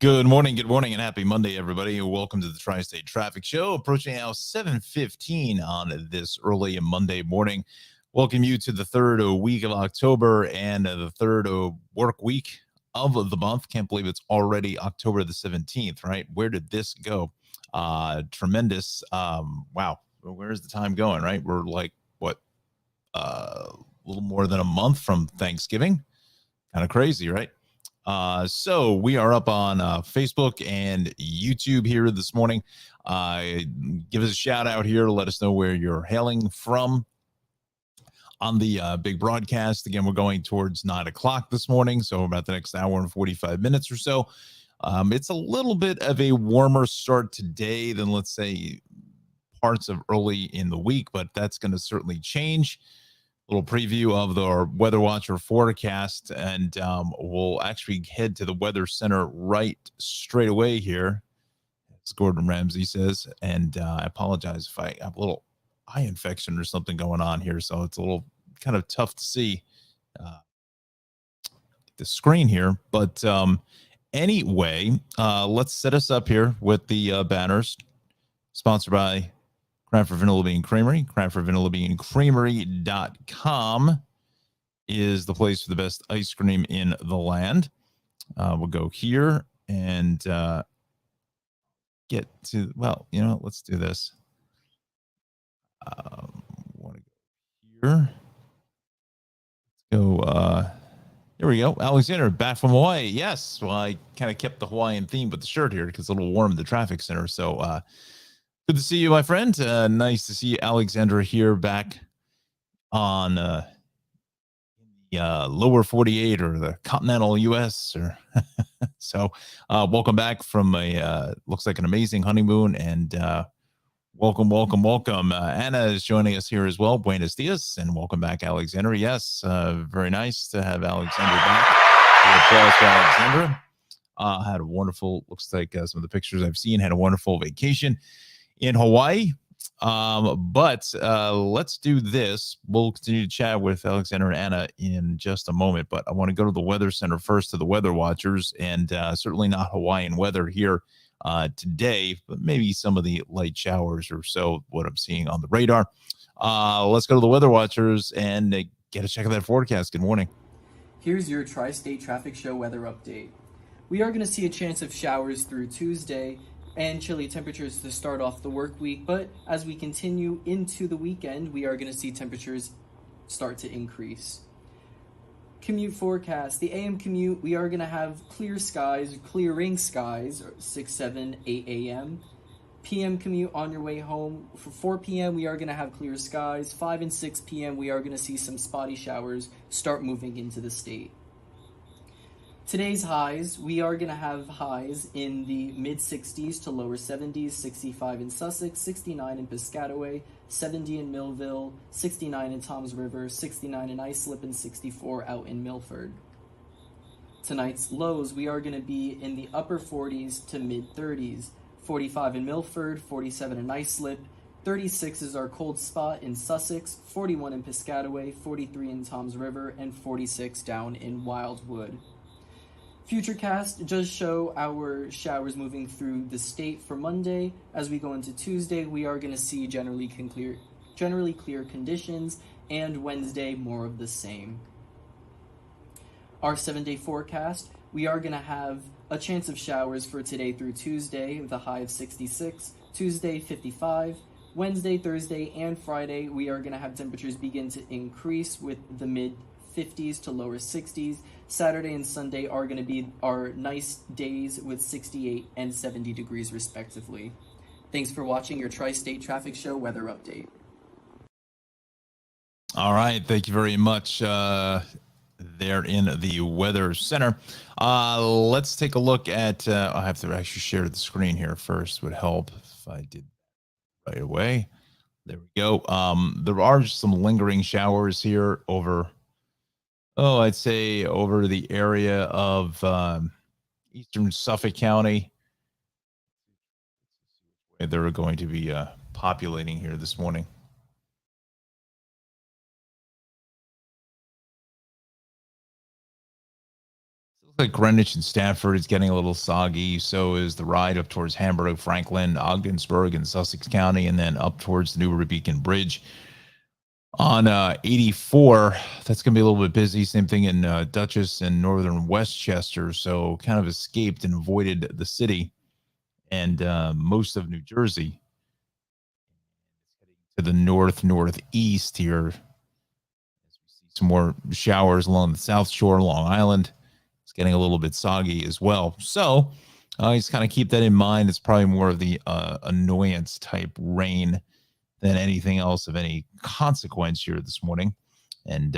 Good morning, and happy Monday, everybody. Welcome to the Tri-State Traffic Show, approaching now 7:15 on this early Monday morning. Welcome you to the third week of October and the third work week of the month. Can't believe it's already October the 17th, right? Where did this go? Tremendous. Wow. Where's the time going, right? We're like, what, a little more than a month from Thanksgiving? Kind of crazy, right? So we are up on Facebook and YouTube here this morning. Give us a shout out here. Let us know where you're hailing from on the big broadcast. Again, we're going towards 9 o'clock this morning, so about the next hour and 45 minutes or so. It's a little bit of a warmer start today than, let's say, parts of early in the week, but that's going to certainly change. Little preview of the Weather Watcher forecast, and we'll actually head to the Weather Center right straight away here, as Gordon Ramsay says. And I apologize if I have a little eye infection or something going on here, so it's a little kind of tough to see the screen here. But anyway, let's set us up here with the banners, sponsored by Cranford Vanilla Bean Creamery. CranfordVanillaBeanCreamery.com is the place for the best ice cream in the land. We'll go here and get to, well, let's do this. Want to go here. Let's go. There we go. Alexander, back from Hawaii. Yes. Well, I kind of kept the Hawaiian theme with the shirt here because it's a little warm in the traffic center. So, good to see you, my friend. Nice to see Alexandra here back on the lower 48 or the continental U.S. Or so. Welcome back from a looks like an amazing honeymoon, and welcome. Anna is joining us here as well. Buenos dias, and welcome back, Alexandra. Yes, very nice to have Alexandra back. Applause for Alexandra. Had a wonderful, looks like some of the pictures I've seen, had a wonderful vacation in Hawaii. But let's do this. We'll continue to chat with Alexander and Anna in just a moment, but I want to go to the Weather Center first, to the Weather Watchers, and certainly not Hawaiian weather here today, but maybe some of the light showers or so, what I'm seeing on the radar. Let's go to the Weather Watchers and get a check of that forecast. Good morning. Here's your Tri-State Traffic Show weather update. We are going to see a chance of showers through Tuesday and chilly temperatures to start off the work week, but as we continue into the weekend, we are going to see temperatures start to increase. Commute forecast. The AM commute, we are going to have clear skies, clearing skies, 6, 7, 8 a.m. PM commute on your way home. For 4 p.m., we are going to have clear skies. 5 and 6 p.m., we are going to see some spotty showers start moving into the state. Today's highs, we are going to have highs in the mid-60s to lower 70s, 65 in Sussex, 69 in Piscataway, 70 in Millville, 69 in Toms River, 69 in Islip, and 64 out in Milford. Tonight's lows, we are going to be in the upper 40s to mid-30s, 45 in Milford, 47 in Islip, 36 is our cold spot in Sussex, 41 in Piscataway, 43 in Toms River, and 46 down in Wildwood. Futurecast does show our showers moving through the state for Monday. As we go into Tuesday, we are going to see generally clear conditions, and Wednesday more of the same. Our 7-day forecast, we are going to have a chance of showers for today through Tuesday with a high of 66, Tuesday 55, Wednesday, Thursday, and Friday, we are going to have temperatures begin to increase with the mid-50s to lower 60s. Saturday and Sunday are going to be our nice days with 68 and 70 degrees respectively. Thanks for watching your Tri-State Traffic Show weather update. All right. Thank you very much there in the Weather Center. Let's take a look at, I have to actually share the screen here first. Would help if I did right away. There we go. There are some lingering showers here over, I'd say over the area of eastern Suffolk County. They're going to be populating here this morning. like Greenwich and Stafford is getting a little soggy. So is the ride up towards Hamburg, Franklin, Ogdensburg, and Sussex County, and then up towards the New River Beacon Bridge on 84. That's going to be a little bit busy. Same thing in Dutchess and northern Westchester. So kind of escaped and avoided the city and most of New Jersey. To the northeast here, as we see some more showers along the South Shore, Long Island. It's getting a little bit soggy as well. So just kind of keep that in mind. It's probably more of the annoyance type rain than anything else of any consequence here this morning. And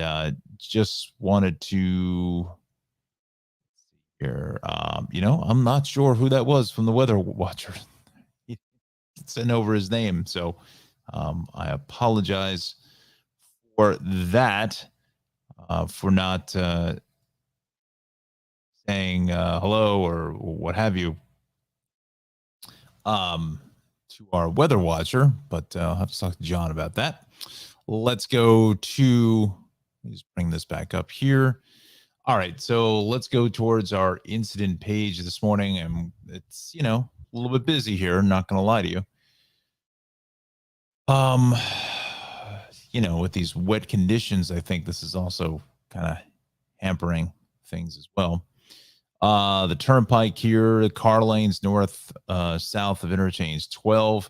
just wanted to here, I'm not sure who that was from the Weather Watcher. He sent over his name. So I apologize for that, for not saying hello or what have you to our weather watcher, but I'll have to talk to John about that. Let's go to, let me just bring this back up here. All right, so let's go towards our incident page this morning, and it's, a little bit busy here, not going to lie to you. With these wet conditions, I think this is also kind of hampering things as well. The turnpike here, car lanes north, south of interchange 12.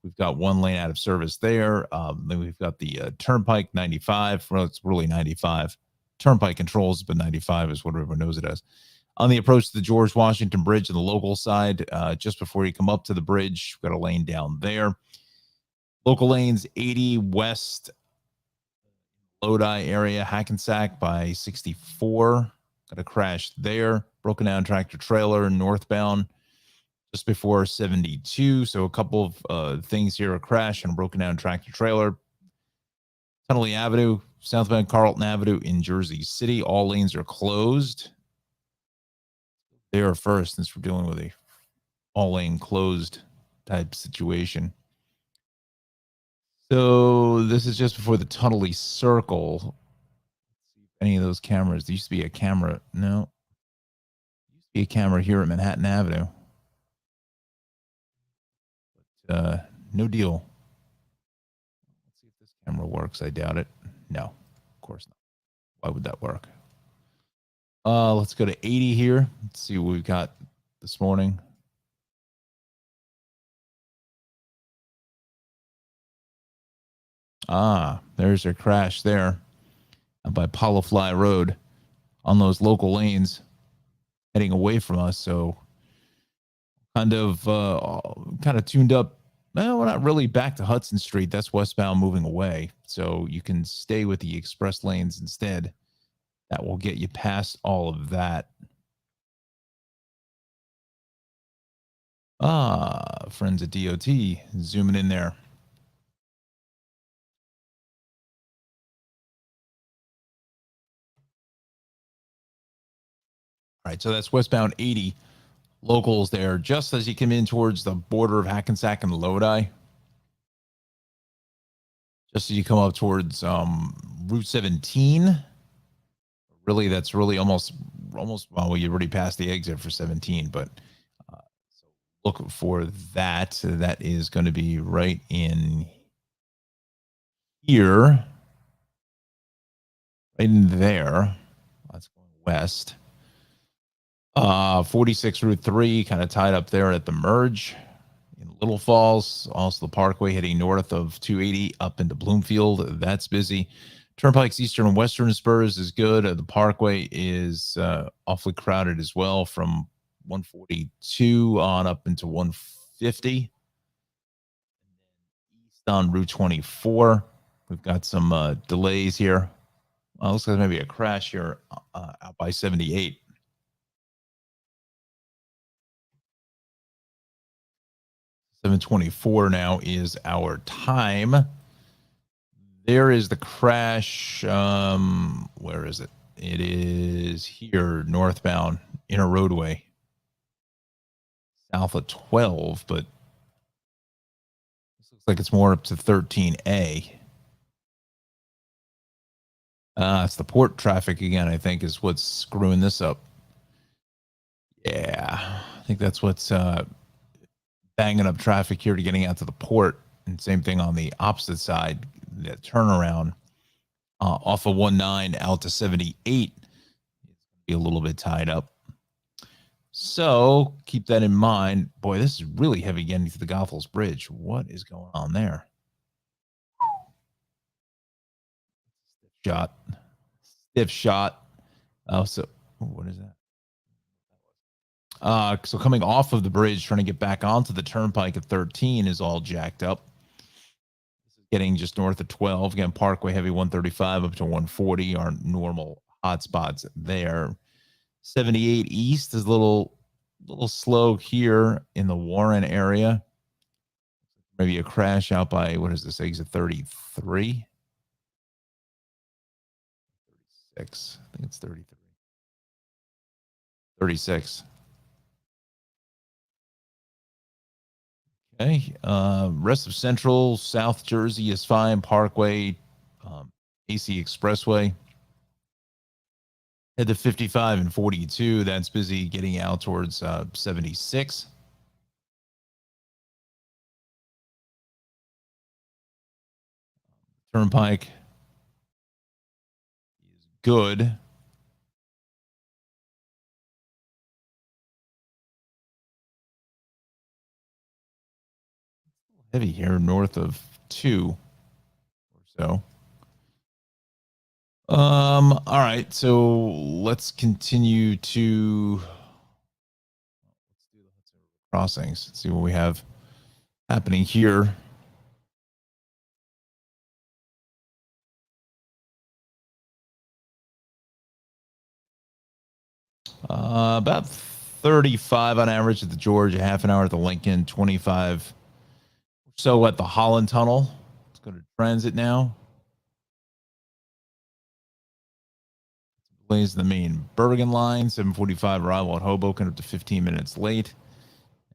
We've got one lane out of service there. Then we've got the turnpike 95. Well, it's really 95. Turnpike controls, but 95 is what everyone knows it as. On the approach to the George Washington Bridge on the local side, just before you come up to the bridge, we've got a lane down there. Local lanes 80 west, Lodi area, Hackensack by 64. Got a crash there. Broken down tractor trailer northbound just before 72. So a couple of things here, a crash and a broken down tractor trailer. Tunnelly Avenue, southbound Carlton Avenue in Jersey City. All lanes are closed. They are first, since we're dealing with a all lane closed type situation. So this is just before the Tunnelly Circle. Any of those cameras. There used to be a camera. No. There used to be a camera here at Manhattan Avenue. But no deal. Let's see if this camera works. I doubt it. No, of course not. Why would that work? Let's go to 80 here. Let's see what we've got this morning. There's their crash there by Polyfly Road on those local lanes heading away from us. So kind of tuned up. Well, we're not really back to Hudson Street. That's westbound moving away. So you can stay with the express lanes instead. That will get you past all of that. Friends at DOT zooming in there. All right, so that's westbound 80. Locals there, just as you come in towards the border of Hackensack and Lodi. Just as you come up towards Route 17. Really, that's really almost. Well, you already passed the exit for 17, but so look for that. That is going to be right in here, right in there. That's going west. 46 Route 3, kind of tied up there at the merge in Little Falls. Also the Parkway heading north of 280 up into Bloomfield. That's busy. Turnpike's eastern and western spurs is good. The Parkway is awfully crowded as well from 142 on up into 150. East on Route 24. We've got some delays here. Looks like maybe a crash here out by 78. 7:24 now is our time. There is the crash. Where is it? It is here, northbound, inner roadway, south of 12, but this looks like it's more up to 13A. It's the port traffic again, I think, is what's screwing this up. Yeah, I think that's what's banging up traffic here to getting out to the port. And same thing on the opposite side, the turnaround off of 19 out to 78. Be a little bit tied up. So keep that in mind. Boy, this is really heavy getting to the Goethals Bridge. What is going on there? Shot. Stiff shot. Oh, so what is that? So coming off of the bridge, trying to get back onto the turnpike at 13 is all jacked up. This is getting just north of 12. Again, Parkway heavy 135 up to 140 are normal hotspots there. 78 east is a little slow here in the Warren area. Maybe a crash out by, what is this, exit 33? 36. I think it's 33. 36. Okay. Rest of Central, South Jersey is fine. Parkway, AC Expressway. Head to 55 and 42. That's busy getting out towards 76. Turnpike is good. Heavy here north of 2 or so. All right, so let's continue to let's do the crossings. Let's see what we have happening here. About 35 on average at the Georgia, half an hour at the Lincoln, 25 or so at the Holland Tunnel. Let's go to transit now. Delays the main Bergen line, 7:45 arrival at Hoboken up to 15 minutes late.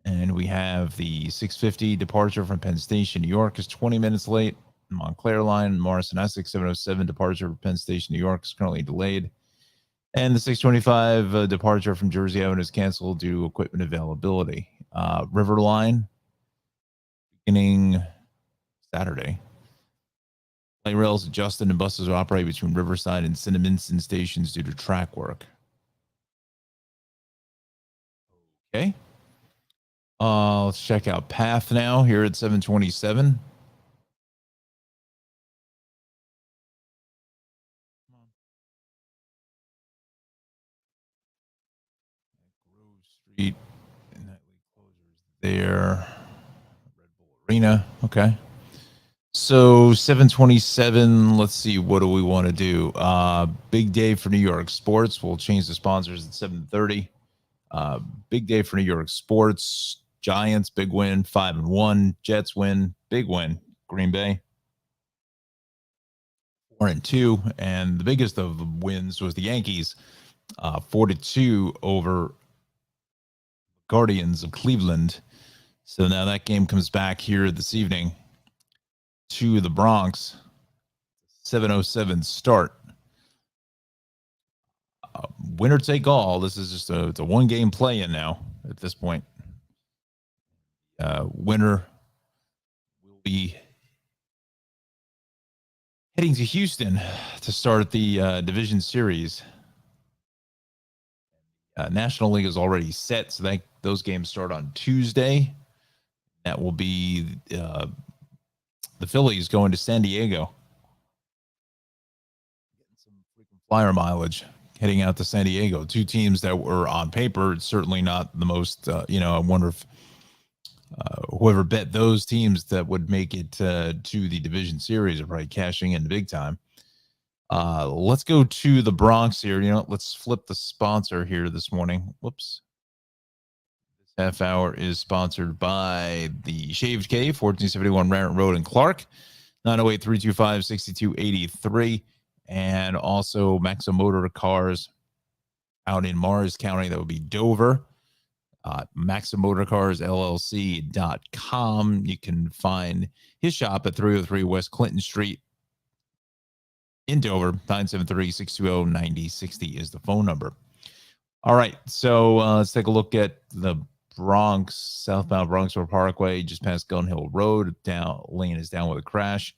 And we have the 6:50 departure from Penn Station, New York is 20 minutes late. Montclair line, Morrison Essex, 7:07 departure from Penn Station, New York is currently delayed. And the 6:25 departure from Jersey Avenue is canceled due to equipment availability. River line, beginning Saturday. Light rails adjusted and buses will operate between Riverside and Cinnaminson stations due to track work. Okay. Let's check out Path now here at 727. Grove Street and nightly closures there. Red Bull Arena. Okay. So 727, let's see, what do we want to do? Big day for New York sports. We'll change the sponsors at 7:30. Big day for New York sports. Giants, big win, 5-1. Jets win, big win. Green Bay, 4-2. And the biggest of the wins was the Yankees, 4-2 over Guardians of Cleveland. So now that game comes back here this evening to the Bronx. 7:07 start. Winner take all. This is just it's a one game play in now at this point. Winner will be heading to Houston to start the division series. National League is already set, so those games start on Tuesday. That will be the Phillies going to San Diego. Getting some freaking flyer mileage heading out to San Diego. Two teams that were on paper certainly not the most. I wonder if whoever bet those teams that would make it to the division series are probably cashing in big time. Let's go to the Bronx here. Let's flip the sponsor here this morning. Whoops. This half hour is sponsored by the Shaved Cave, 1471 Raritan Road in Clark, 908-325-6283, and also Maxim Motor Cars out in Mars County. That would be Dover. MaximMotorCarsLLC.com. You can find his shop at 303 West Clinton Street in Dover. 973-620-9060 is the phone number. All right, so let's take a look at the Bronx, southbound Bronx Road Parkway, just past Gun Hill Road. Down lane is down with a crash.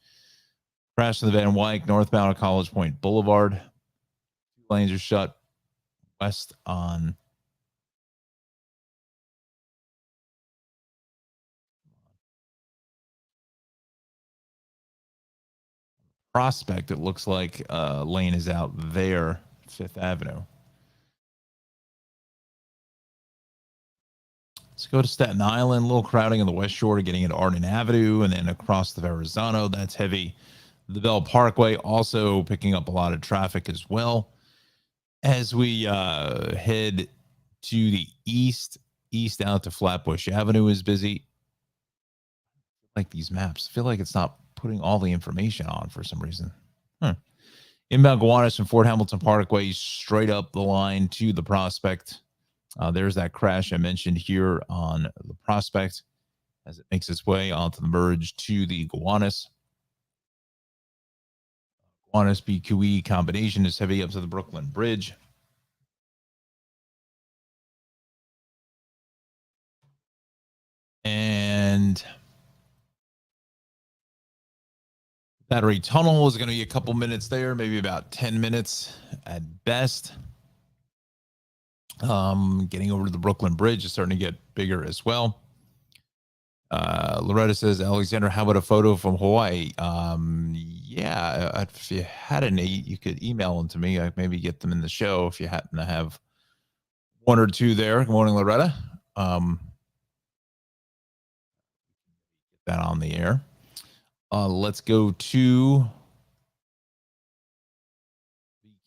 Crash in the Van Wyck, northbound on College Point Boulevard. Two lanes are shut west on Prospect. It looks like lane is out there, Fifth Avenue. Let's go to Staten Island. A little crowding on the West Shore getting into Arden Avenue and then across the Verrazano. That's heavy. The Bell Parkway also picking up a lot of traffic as well. As we head to the east out to Flatbush Avenue is busy. Like these maps, I feel like it's not putting all the information on for some reason. Inbound Gowanus from Fort Hamilton Parkway straight up the line to the Prospect. There's that crash I mentioned here on the Prospect as it makes its way onto the merge to the Gowanus. Gowanus BQE combination is heavy up to the Brooklyn Bridge. And Battery Tunnel is going to be a couple minutes there, maybe about 10 minutes at best. Getting over to the Brooklyn Bridge is starting to get bigger as well. Loretta says, Alexander, how about a photo from Hawaii? Yeah, if you had any, you could email them to me. I maybe get them in the show if you happen to have one or two there. Good morning, Loretta. Get that on the air. Let's go to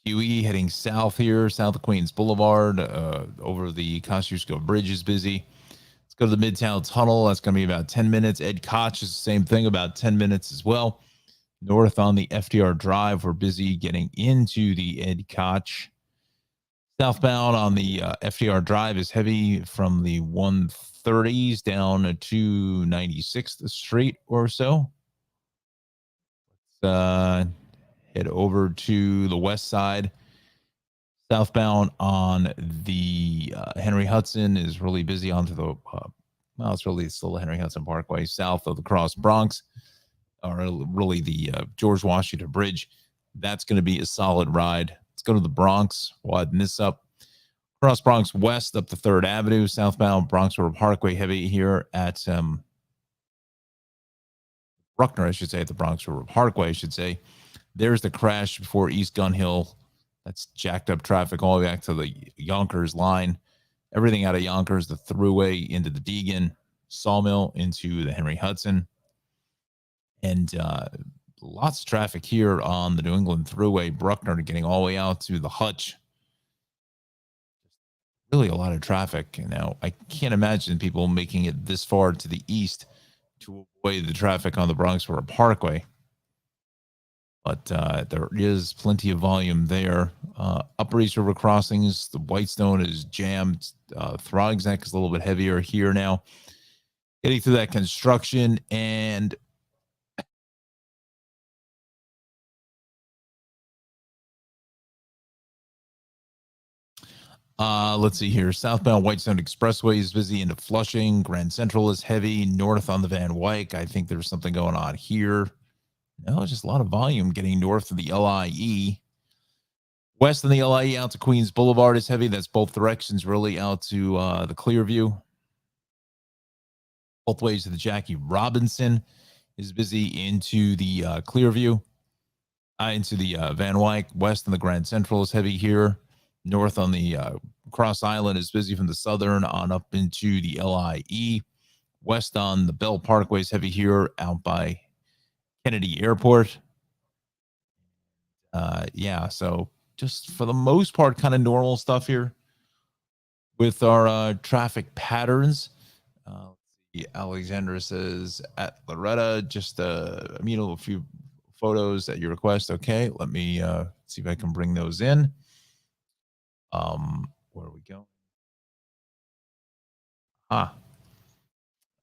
QE heading south here, south of Queens Boulevard, over the Kosciuszko Bridge is busy. Let's go to the Midtown Tunnel. That's going to be about 10 minutes. Ed Koch is the same thing, about 10 minutes as well. North on the FDR Drive, we're busy getting into the Ed Koch. Southbound on the FDR Drive is heavy from the 130s down to 96th Street or so. Let's head over to the west side. Southbound on the Henry Hudson is really busy onto the, well, it's really still the Henry Hudson Parkway, south of the Cross Bronx, or really the George Washington Bridge. That's going to be a solid ride. Let's go to the Bronx, widen this up. Cross Bronx West up to 3rd Avenue, southbound Bronx River Parkway, heavy here at Bruckner, I should say, at the Bronx River Parkway, I should say. There's the crash before East Gun Hill. That's jacked up traffic all the way back to the Yonkers line. Everything out of Yonkers, the Thruway into the Deegan, Sawmill into the Henry Hudson. And lots of traffic here on the New England Thruway, Bruckner getting all the way out to the Hutch. Really a lot of traffic. Now, I can't imagine people making it this far to the east to avoid the traffic on the Bronx River Parkway. But there is plenty of volume there. Upper East River crossings, the Whitestone is jammed. Throgs Neck is a little bit heavier here now. Getting through that construction and let's see here. Southbound Whitestone Expressway is busy into Flushing. Grand Central is heavy. North on the Van Wyck. I think there's something going on here. No, just a lot of volume getting north of the LIE. West on the LIE out to Queens Boulevard is heavy. That's both directions, really out to the Clearview. Both ways to the Jackie Robinson is busy into the Clearview. Into the Van Wyck. West on the Grand Central is heavy here. North on the Cross Island is busy from the Southern on up into the LIE. West on the Bell Parkway is heavy here out by Kennedy Airport. Yeah, so just for the most part, kind of normal stuff here with our traffic patterns. Alexandra says at Loretta, just a few photos at your request. Okay, let me see if I can bring those in. Where are we going? All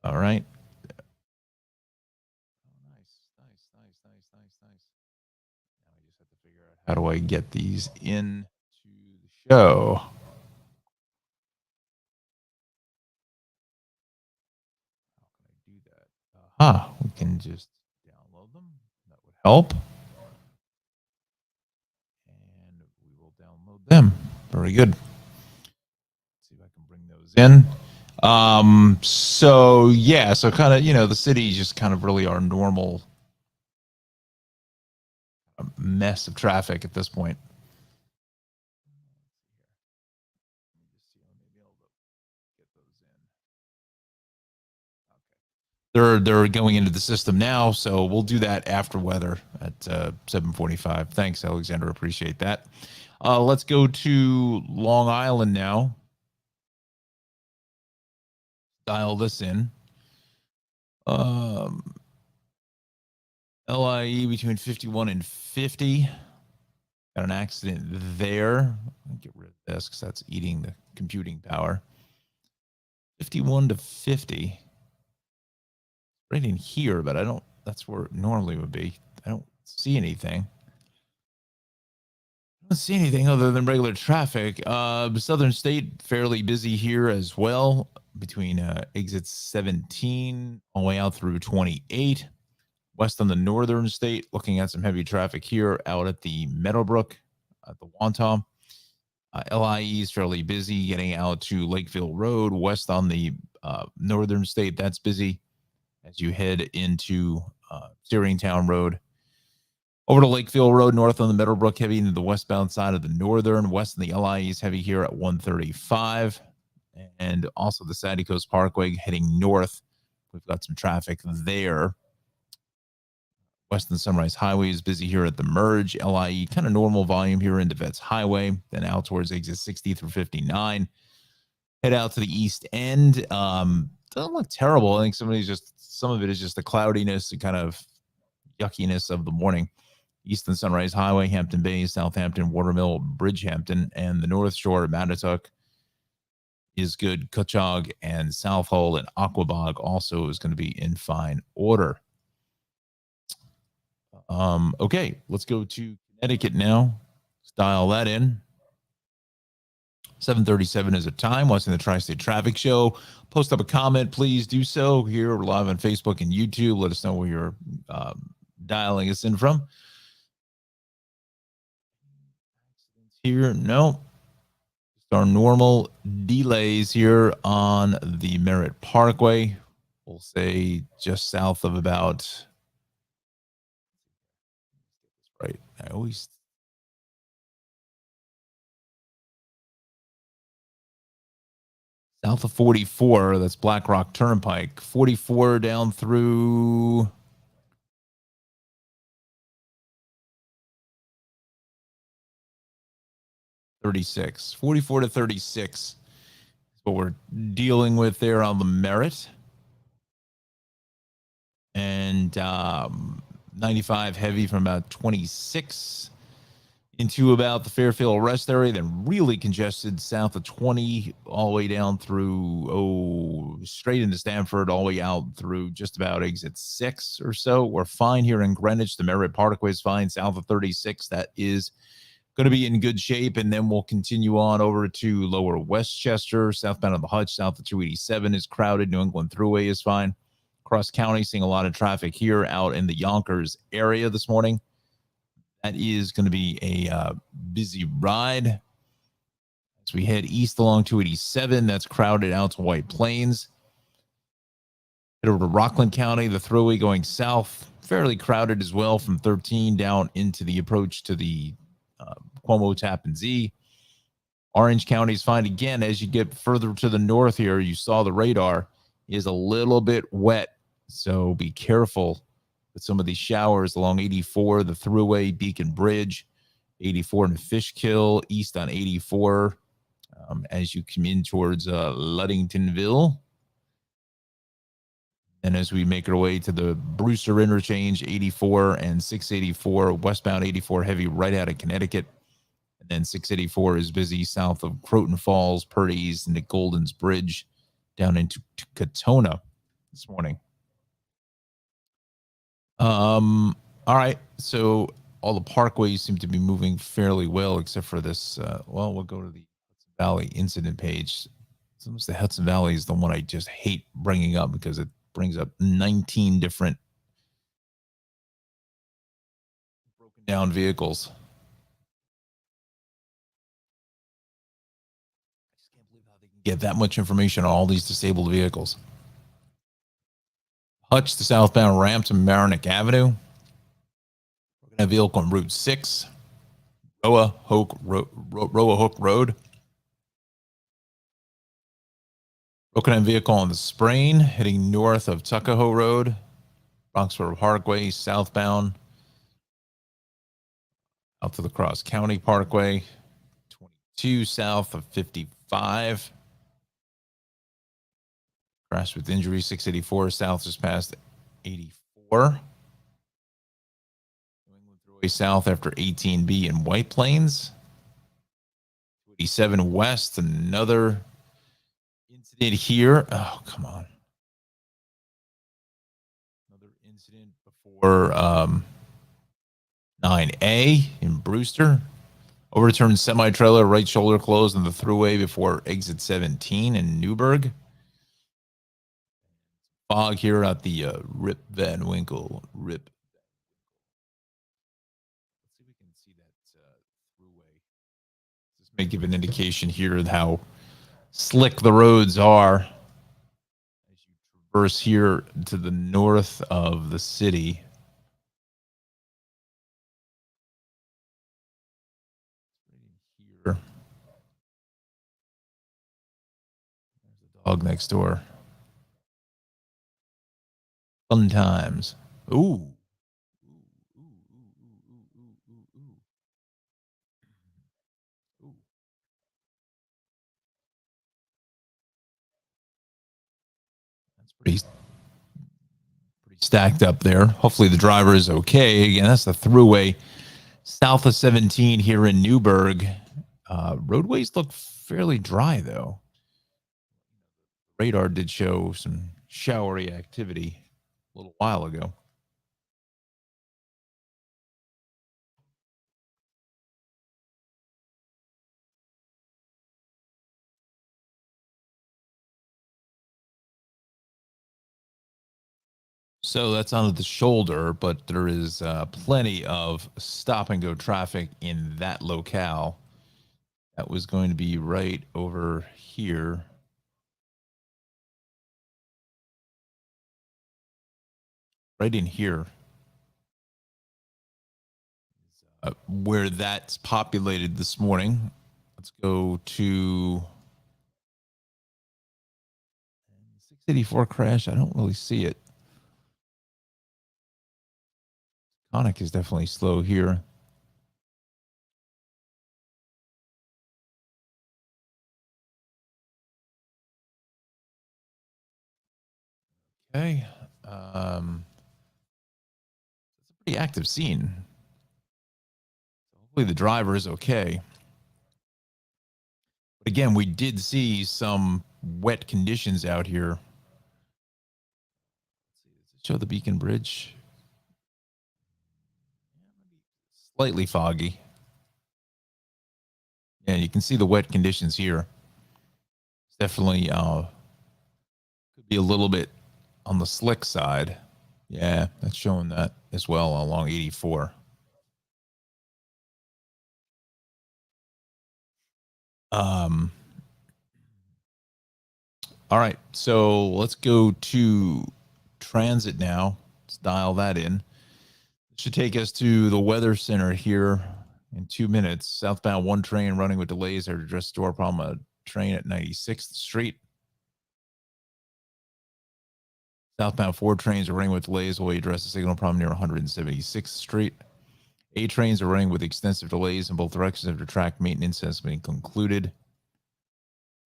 right. Nice. Now I just have to figure out how do I get these in to the show. We can just download them. That would help. And we will download them. Very good. Let's see if I can bring those in. So yeah, so kind of, the city just kind of really our normal mess of traffic at this point. They're going into the system now, so we'll do that after weather at 7:45. Thanks, Alexander. Appreciate that. Let's go to Long Island now. Dial this in. LIE between 51 and 50. Got an accident there. I'll get rid of this because that's eating the computing power. 51 to 50. Right in here, but that's where it normally would be. I don't see anything. I don't see anything other than regular traffic. Southern State, fairly busy here as well, between exit 17 all the way out through 28. West on the Northern State, looking at some heavy traffic here out at the Meadowbrook, at the Wantagh. LIE is fairly busy getting out to Lakeville Road. West on the Northern State, that's busy as you head into Stearingtown Road. Over to Lakeville Road, north on the Meadowbrook, heavy into the westbound side of the Northern. West on the LIE is heavy here at 135. And also the Sandy Coast Parkway heading north. We've got some traffic there. Western Sunrise Highway is busy here at the merge. LIE, kind of normal volume here into Vets Highway. Then out towards exit 60 through 59. Head out to the east end. Doesn't look terrible. I think some of it is just the cloudiness and kind of yuckiness of the morning. Eastern Sunrise Highway, Hampton Bays, Southampton, Watermill, Bridgehampton, and the North Shore of Mattatuck is good. Cutchogue and Southhold and Aquabog also is going to be in fine order. Okay, let's go to Connecticut now. Let's dial that in. 7:37 is the time. Watching the Tri-State Traffic Show. Post up a comment, please do so. Here, we're live on Facebook and YouTube. Let us know where you're dialing us in from. Here, no. Just our normal delays here on the Merritt Parkway. We'll say just south of about... Right. I always... South of 44, that's Black Rock Turnpike. 44 down through... 36. 44 to 36 is what we're dealing with there on the Merritt. And 95 heavy from about 26 into about the Fairfield rest area, then really congested south of 20 all the way down through, straight into Stamford, all the way out through just about exit 6 or so. We're fine here in Greenwich. The Merritt Parkway is fine south of 36. That is going to be in good shape. And then we'll continue on over to lower Westchester, southbound of the Hutch, south of 287 is crowded. New England Thruway is fine. Cross County, seeing a lot of traffic here out in the Yonkers area this morning. That is going to be a busy ride. As we head east along 287, that's crowded out to White Plains. Head over to Rockland County, the Thruway going south, fairly crowded as well from 13 down into the approach to the Cuomo, Tappan Zee. Orange County is fine. Again, as you get further to the north here, you saw the radar is a little bit wet, so be careful with some of these showers along 84, the Thruway, Beacon Bridge, 84 and Fishkill, east on 84, as you come in towards Ludingtonville. And as we make our way to the Brewster interchange, 84 and 684, westbound 84 heavy right out of Connecticut. And then 684 is busy south of Croton Falls, Purdy's, and the Golden's Bridge down into Katona this morning. All right. So all the parkways seem to be moving fairly well, except for this. We'll go to the Hudson Valley incident page. Sometimes the Hudson Valley is the one I just hate bringing up because it brings up 19 different broken down vehicles. I just can't believe how they can get that much information on all these disabled vehicles. Hutch, the southbound ramp to Maronick Avenue. A vehicle on Route 6, Roahook Road. Broken vehicle on the Sprain, heading north of Tuckahoe Road, Bronxboro Parkway, southbound, out to the Cross County Parkway, 22 south of 55. Crash with injury, 684 south just past 84. South after 18B in White Plains. 87 West, another incident here. Oh, come on. Another incident before 9A in Brewster. Overturned semi-trailer, right shoulder closed on the thruway before exit 17 in Newburgh. Fog here at the Rip Van Winkle. Rip. May give an indication here of how slick the roads are as you traverse here to the north of the city. Here. There's a dog next door. Fun times. Ooh. Pretty stacked up there. Hopefully the driver is okay. Again, that's the thruway south of 17 here in Newburgh. Roadways look fairly dry, though. Radar did show some showery activity a little while ago. So that's on the shoulder, but there is plenty of stop and go traffic in that locale. That was going to be right over here. Right in here. Where that's populated this morning. Let's go to 684 crash. I don't really see it. Conic is definitely slow here. Okay. It's a pretty active scene. Hopefully the driver is okay. But again, we did see some wet conditions out here. Does it show the Beacon Bridge? Slightly foggy. Yeah, you can see the wet conditions here. It's definitely could be a little bit on the slick side. Yeah, that's showing that as well along 84. All right, so let's go to transit now. Let's dial that in. It should take us to the weather center here in 2 minutes. Southbound 1 train running with delays to address store problem. A train at 96th Street. Southbound 4 trains are running with delays while we address the signal problem near 176th Street. 8 trains are running with extensive delays in both directions after track maintenance has been concluded.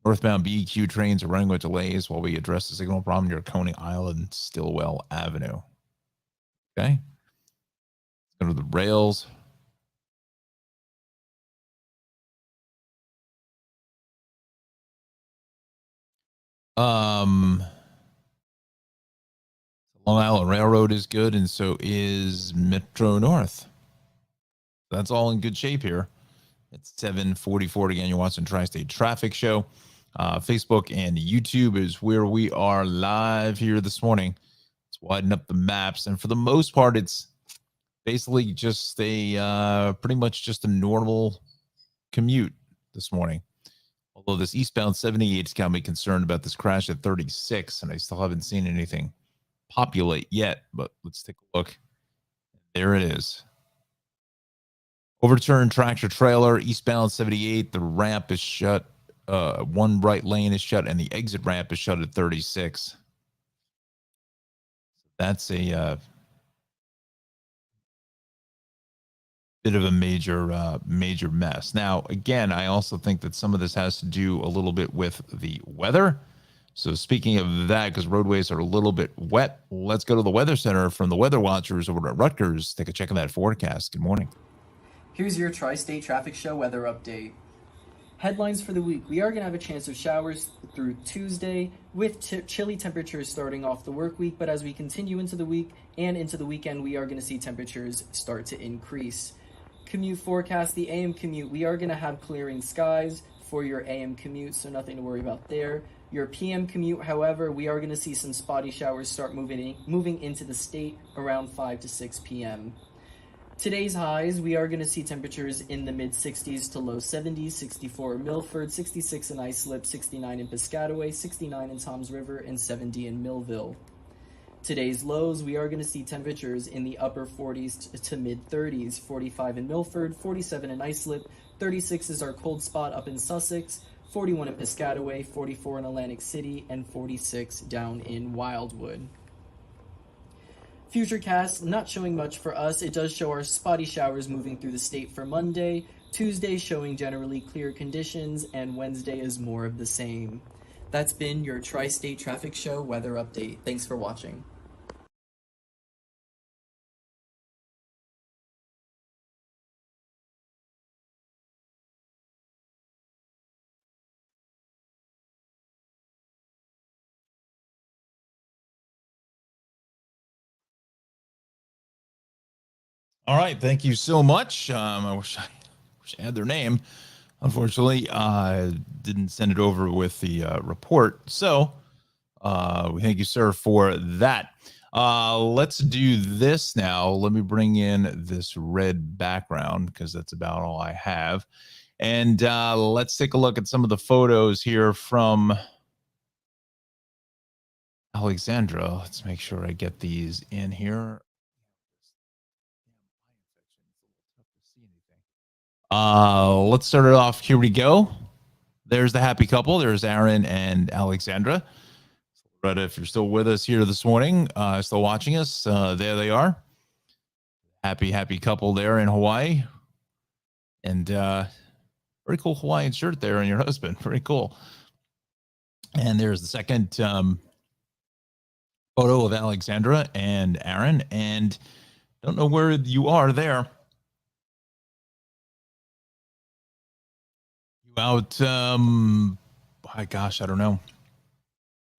Northbound BQ trains are running with delays while we address the signal problem near Coney Island, Stillwell Avenue. Okay. Let's go to the rails. Long Island Railroad is good, and so is Metro North. That's all in good shape here. It's 7:44 again. You're watching Tri-State Traffic Show. Facebook and YouTube is where we are live here this morning. Let's widen up the maps. And for the most part, it's basically just pretty much just a normal commute this morning. Although this eastbound 78's got me concerned about this crash at 36, and I still haven't seen anything populate yet, but let's take a look. There it is. Overturned tractor trailer, eastbound 78. The ramp is shut. One right lane is shut, and the exit ramp is shut at 36. That's a bit of a major mess. Now, again, I also think that some of this has to do a little bit with the weather. So speaking of that, because roadways are a little bit wet, let's go to the Weather Center from the Weather Watchers over at Rutgers. Take a check on that forecast. Good morning. Here's your Tri-State Traffic Show weather update. Headlines for the week. We are going to have a chance of showers through Tuesday with chilly temperatures starting off the work week, but as we continue into the week and into the weekend, we are going to see temperatures start to increase. Commute forecast, the AM commute, we are going to have clearing skies for your AM commute, so nothing to worry about there. Your PM commute, however, we are going to see some spotty showers start moving into the state around 5 to 6 p.m. Today's highs, we are going to see temperatures in the mid-60s to low 70s, 64 in Milford, 66 in Islip, 69 in Piscataway, 69 in Toms River, and 70 in Millville. Today's lows, we are going to see temperatures in the upper 40s to mid-30s, 45 in Milford, 47 in Islip, 36 is our cold spot up in Sussex, 41 in Piscataway, 44 in Atlantic City, and 46 down in Wildwood. Futurecast, not showing much for us. It does show our spotty showers moving through the state for Monday. Tuesday showing generally clear conditions, and Wednesday is more of the same. That's been your Tri-State Traffic Show weather update. Thanks for watching. All right, thank you so much. I wish I had their name. Unfortunately, didn't send it over with the report. So we thank you, sir, for that. Let's do this now. Let me bring in this red background because that's about all I have. And let's take a look at some of the photos here from Alexandra. Let's make sure I get these in here. Let's start it off. Here we go. There's the happy couple. There's Aaron and Alexandra. But if you're still with us here this morning, still watching us, there they are. Happy couple there in Hawaii. And very cool Hawaiian shirt there on your husband. Very cool. And there's the second photo of Alexandra and Aaron. And don't know where you are there. Out, my gosh, I don't know.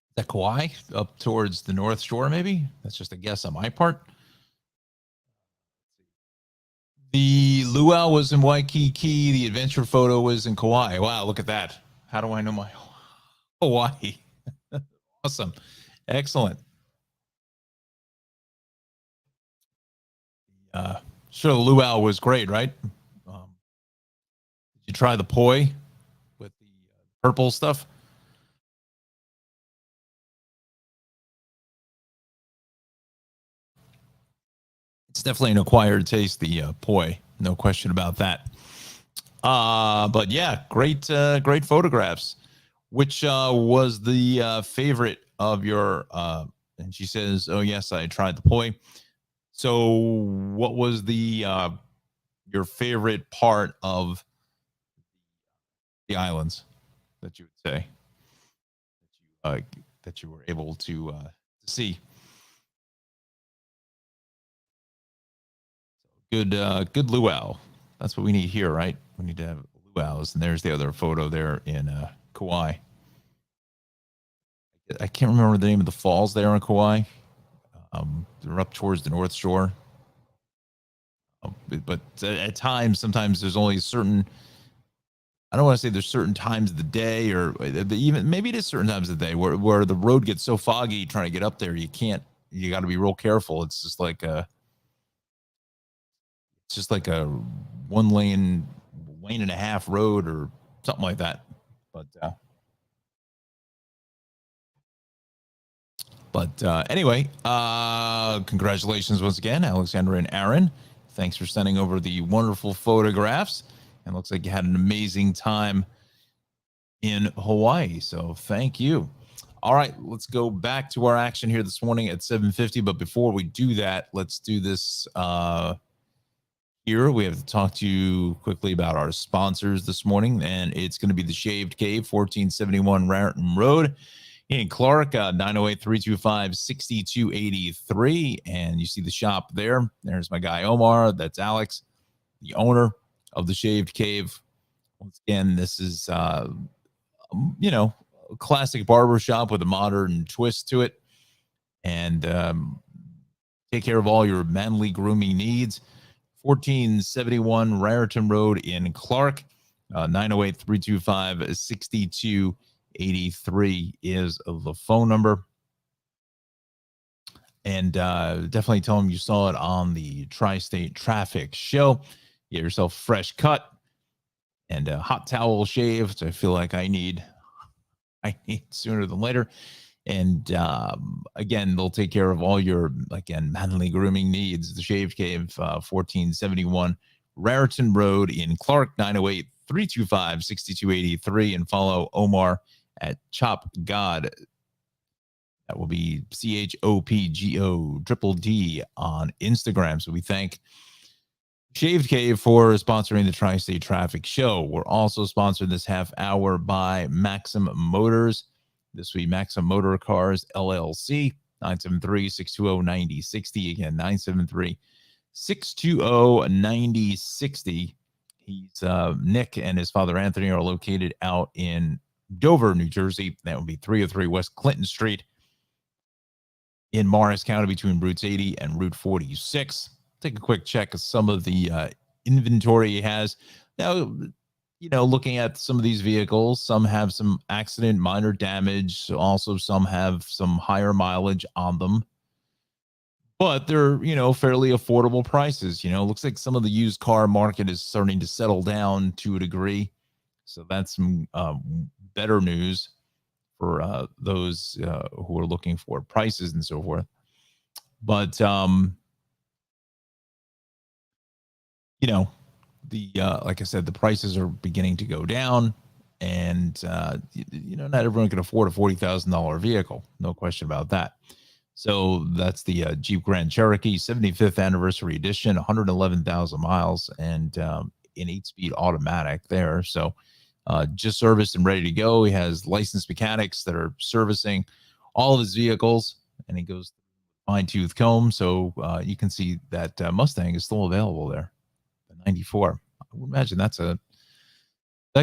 Is that Kauai up towards the North Shore? Maybe that's just a guess on my part. The luau was in Waikiki. The adventure photo was in Kauai. Wow, look at that. How do I know my Hawaii? Awesome, excellent. Sure, the luau was great, right? Did you try the poi with the purple stuff? It's definitely an acquired taste, the poi, no question about that. But yeah, great photographs. Which was the favorite of your? And she says, "Oh yes, I tried the poi." So, what was the your favorite part of the islands that you would say that you were able to see? Good luau. That's what we need here, right? We need to have luau's. And there's the other photo there in Kauai. I can't remember the name of the falls there in Kauai. They're up towards the North Shore. But at times, sometimes there's only certain I don't want to say there's certain times of the day, or even maybe it is certain times of the day where the road gets so foggy trying to get up there, you can't. You got to be real careful. It's just like a one lane and a half road or something like that. But anyway, congratulations once again, Alexandra and Aaron. Thanks for sending over the wonderful photographs. And looks like you had an amazing time in Hawaii. So thank you. All right, let's go back to our action here this morning at 7:50. But before we do that, let's do this here. We have to talk to you quickly about our sponsors this morning, and it's going to be the Shaved Cave, 1471 Raritan Road in Clark, 908-325-6283. And you see the shop there. There's my guy Omar. That's Alex, the owner of the Shaved Cave. Once again, this is a classic barber shop with a modern twist to it, and take care of all your manly grooming needs. 1471 Raritan Road in Clark. 908-325-6283 is the phone number. And definitely tell them you saw it on the Tri-State Traffic Show. Get yourself a fresh cut and a hot towel shave, which I feel like I need sooner than later. And again, they'll take care of all your, again, manly grooming needs. The Shave Cave, 1471 Raritan Road in Clark, 908-325-6283. And follow Omar at Chop God. That will be CHOPGO D on Instagram. So we thank Shaved Cave for sponsoring the Tri-State Traffic Show. We're also sponsored this half hour by Maxim Motors. This week, Maxim Motor Cars, LLC, 973-620-9060. Again, 973-620-9060. He's Nick and his father Anthony are located out in Dover, New Jersey. That would be 303 West Clinton Street in Morris County between Routes 80 and Route 46. Take a quick check of some of the inventory he has. Now, looking at some of these vehicles, some have some accident, minor damage. Also, some have some higher mileage on them. But they're, fairly affordable prices. Looks like some of the used car market is starting to settle down to a degree. So that's some better news for those who are looking for prices and so forth. But, like I said, the prices are beginning to go down, and not everyone can afford a $40,000 vehicle. No question about that. So that's the Jeep Grand Cherokee 75th anniversary edition, 111,000 miles, and an 8-speed automatic there. So just serviced and ready to go. He has licensed mechanics that are servicing all of his vehicles, and he goes fine-tooth comb. So you can see that Mustang is still available there. 94. I would imagine that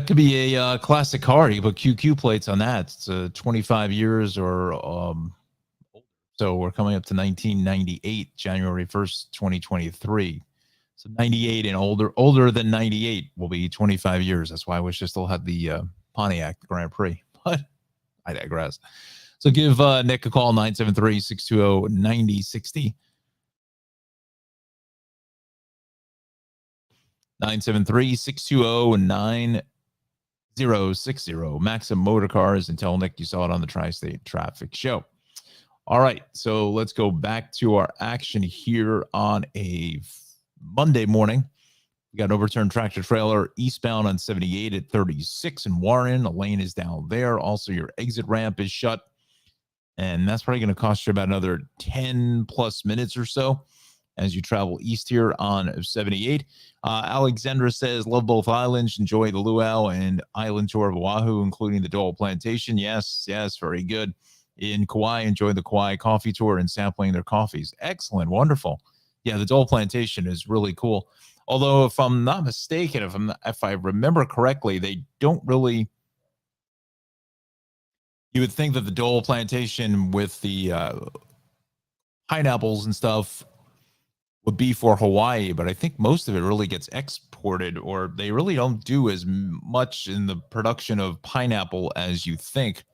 could be a classic car. You put QQ plates on that. It's 25 years or so we're coming up to 1998, January 1st, 2023. So 98 and older than 98 will be 25 years. That's why I wish I still had the Pontiac Grand Prix, but I digress. So give Nick a call, 973-620-9060. 973-620-9060. Maxim Motor Cars, and tell Nick you saw it on the Tri-State Traffic Show. All right, so let's go back to our action here on a Monday morning. We got an overturned tractor trailer eastbound on 78 at 36 in Warren. A lane is down there. Also, your exit ramp is shut, and that's probably going to cost you about another 10 plus minutes or so as you travel east here on 78. Alexandra says, love both islands. Enjoy the luau and island tour of Oahu, including the Dole Plantation. Yes, very good. In Kauai, enjoy the Kauai coffee tour and sampling their coffees. Excellent, wonderful. Yeah, the Dole Plantation is really cool. Although, if I'm not mistaken, if I remember correctly, they don't really. You would think that the Dole Plantation with the pineapples and stuff would be for Hawaii, but I think most of it really gets exported, or they really don't do as much in the production of pineapple as you think.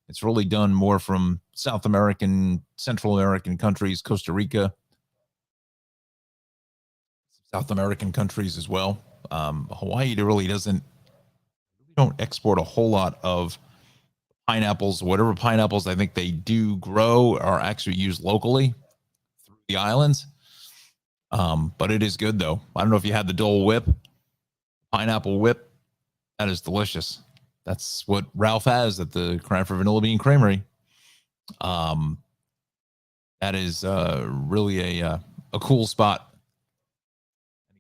It's really done more from South American, Central American countries, Costa Rica, South American countries as well. Hawaii really doesn't, don't export a whole lot of pineapples. Whatever pineapples I think they do grow are actually used locally through the islands. But it is good though. I don't know if you had the Dole Whip, pineapple whip. That is delicious. That's what Ralph has at the Cranford Vanilla Bean Creamery. Um, that is really a cool spot.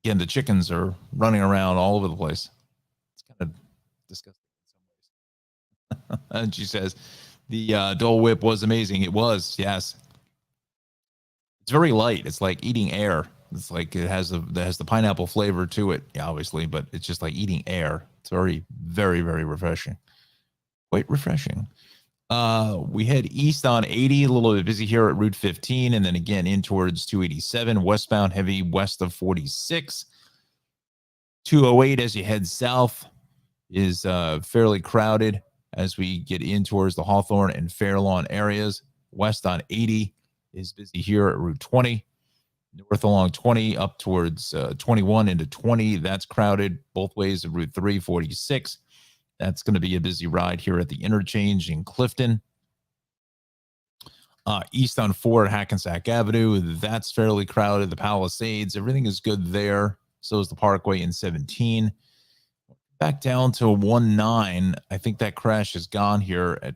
Again, the chickens are running around all over the place. It's kind of disgusting in some ways. And she says, the Dole Whip was amazing. It was, yes. It's very light. It's like eating air. It's like it has the pineapple flavor to it, obviously, but it's just like eating air. It's very, very, very refreshing. Quite refreshing. We head east on 80, a little bit busy here at Route 15, and then again in towards 287, westbound heavy west of 46. 208 as you head south is fairly crowded as we get in towards the Hawthorne and Fairlawn areas. West on 80 is busy here at Route 20. North along 20 up towards 21 into 20. That's crowded both ways of Route 346. That's going to be a busy ride here at the interchange in Clifton. East on 4 at Hackensack Avenue. That's fairly crowded. The Palisades, everything is good there. So is the Parkway in 17. Back down to 19. I think that crash is gone here at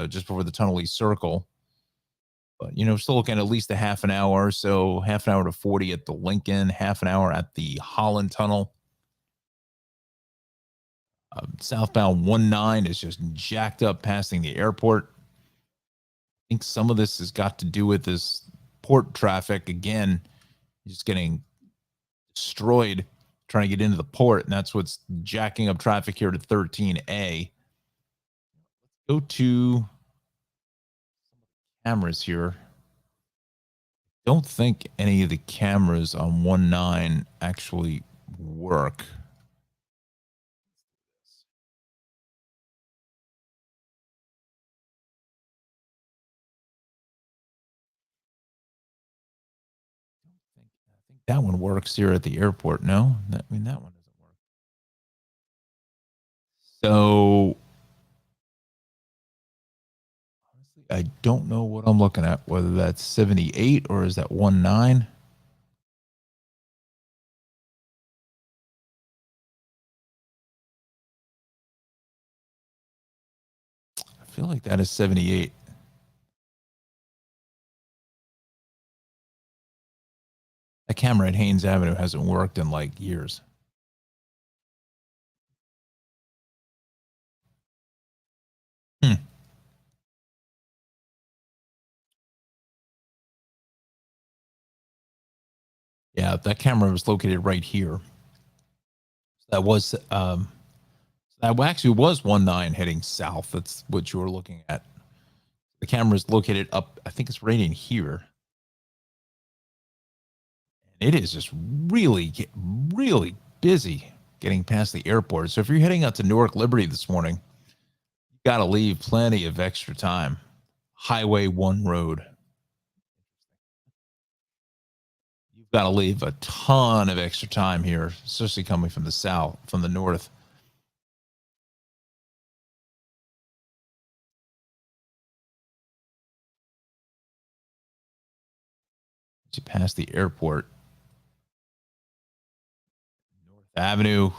just before the Tunnel East Circle. But, still looking at least a half an hour or so, half an hour to 40 at the Lincoln, half an hour at the Holland Tunnel. Southbound 19 is just jacked up passing the airport. I think some of this has got to do with this port traffic. Again, just getting destroyed trying to get into the port, and that's what's jacking up traffic here to 13A. Go to cameras here. Don't think any of the cameras on 19 actually work. I think that one works here at the airport. No, that one doesn't work. So honestly, I don't know what I'm looking at, whether that's 78 or is that 19. I feel like that is 78. That camera at Haynes Avenue hasn't worked in like years. Yeah, that camera was located right here. That was that actually was 19 heading south. That's what you were looking at. The camera is located up. I think it's right in here. It is just really, really busy getting past the airport. So if you're heading out to Newark Liberty this morning, you got to leave plenty of extra time. Highway 1 road. You've got to leave a ton of extra time here, especially coming from the south, from the north. As you pass the airport, North Avenue.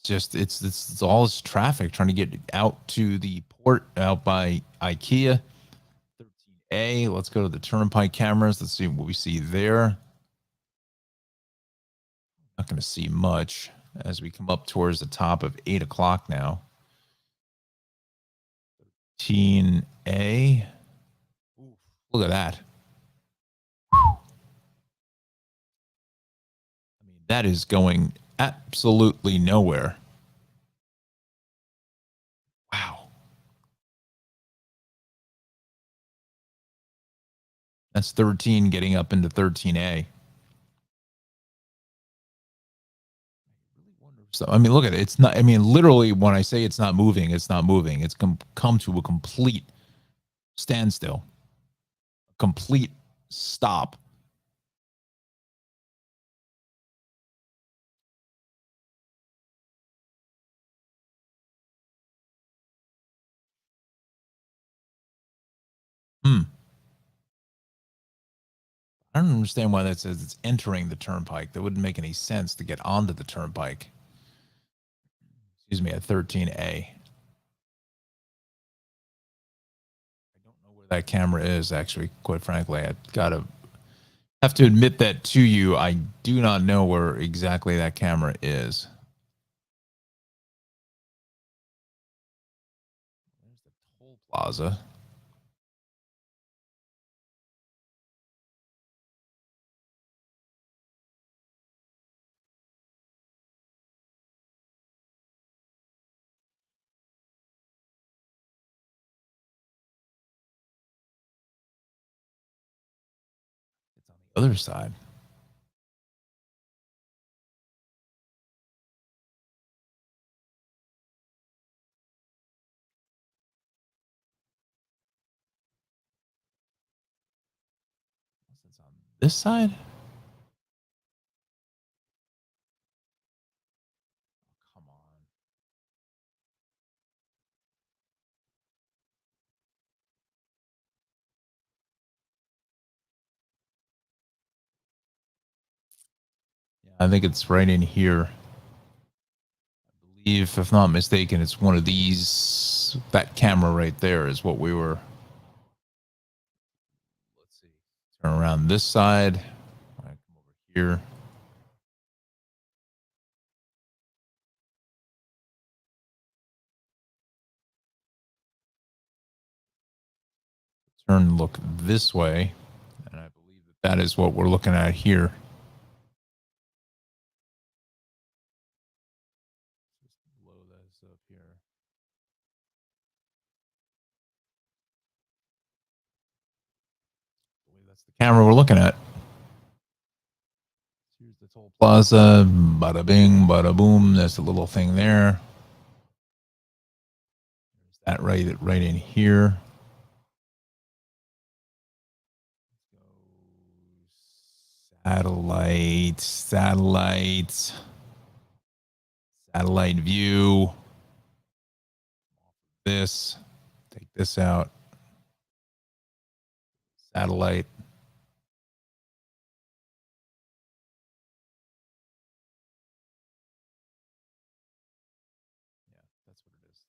It's all this traffic trying to get out to the port out by IKEA. 13A. Let's go to the turnpike cameras. Let's see what we see there. Not going to see much as we come up towards the top of 8 o'clock now. 13A. Look at that. I mean, that is going absolutely nowhere. Wow. That's 13 getting up into 13A. So, I mean, look at it. It's not, I mean, literally, when I say it's not moving, it's not moving. It's come to a complete standstill, a complete stop. I don't understand why that says it's entering the turnpike. That wouldn't make any sense to get onto the turnpike. Excuse me, at 13A. I don't know where that camera is, actually, quite frankly. I have to admit that to you. I do not know where exactly that camera is. There's the toll plaza. It's on the other side. It's on this side. Come on. Yeah, I think it's right in here. I believe, if not mistaken, it's one of these. That camera right there is what we were. Let's see. Turn around this side. I come over here. Turn and look this way. And I believe that is what we're looking at here. Just blow this up here. I believe that's the camera we're looking at. Here's the toll plaza. Bada bing, bada boom. There's a little thing there. There's that right in here. Satellite view. This, take this out. Satellite. Yeah, that's what it is.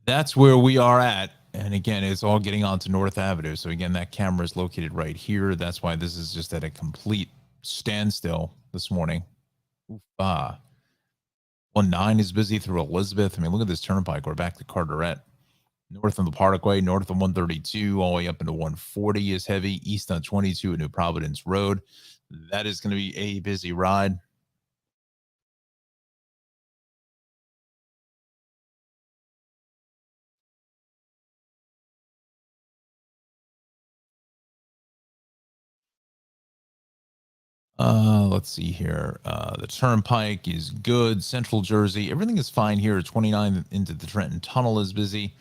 That's where we are at. And again, it's all getting onto North Avenue. So again, that camera is located right here. That's why this is just at a complete standstill this morning. Oof-ah. 19 is busy through Elizabeth. I mean, look at this turnpike. We're back to Carteret. North of the Parkway, north of 132, all the way up into 140 is heavy. East on 22 at New Providence Road. That is going to be a busy ride. Let's see here. The turnpike is good. Central Jersey, everything is fine here. 29 into the Trenton Tunnel is busy.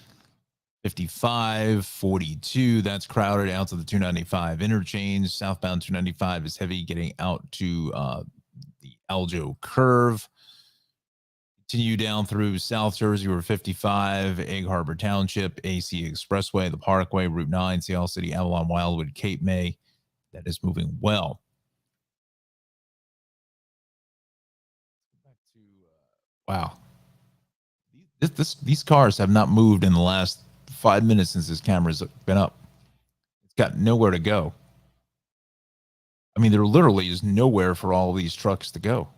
55, 42, that's crowded out to the 295 interchange. Southbound 295 is heavy getting out to the Aljo curve. Continue down through South Jersey, we're 55, Egg Harbor Township, AC Expressway, the Parkway, Route 9, Seattle City, Avalon, Wildwood, Cape May. That is moving well. Wow. These cars have not moved in the last 5 minutes since this camera's been up. It's got nowhere to go. I mean, there literally is nowhere for all these trucks to go.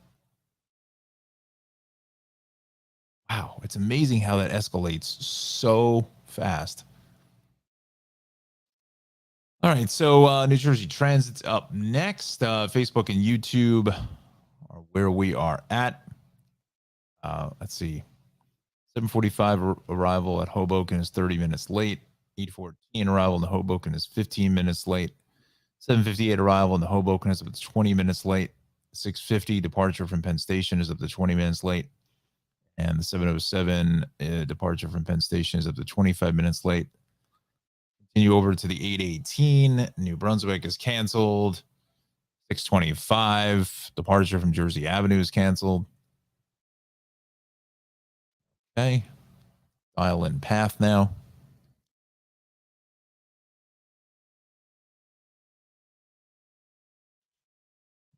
Wow, it's amazing how that escalates so fast. All right, so New Jersey Transit's up next. Facebook and YouTube are where we are at. Let's see. 7:45 arrival at Hoboken is 30 minutes late. 8:14 arrival in the Hoboken is 15 minutes late. 7:58 arrival in the Hoboken is up to 20 minutes late. 6:50 departure from Penn Station is up to 20 minutes late. And the 7:07 departure from Penn Station is up to 25 minutes late. Continue over to the 8:18. New Brunswick is canceled. 6:25 departure from Jersey Avenue is canceled. Okay. Dial in path now.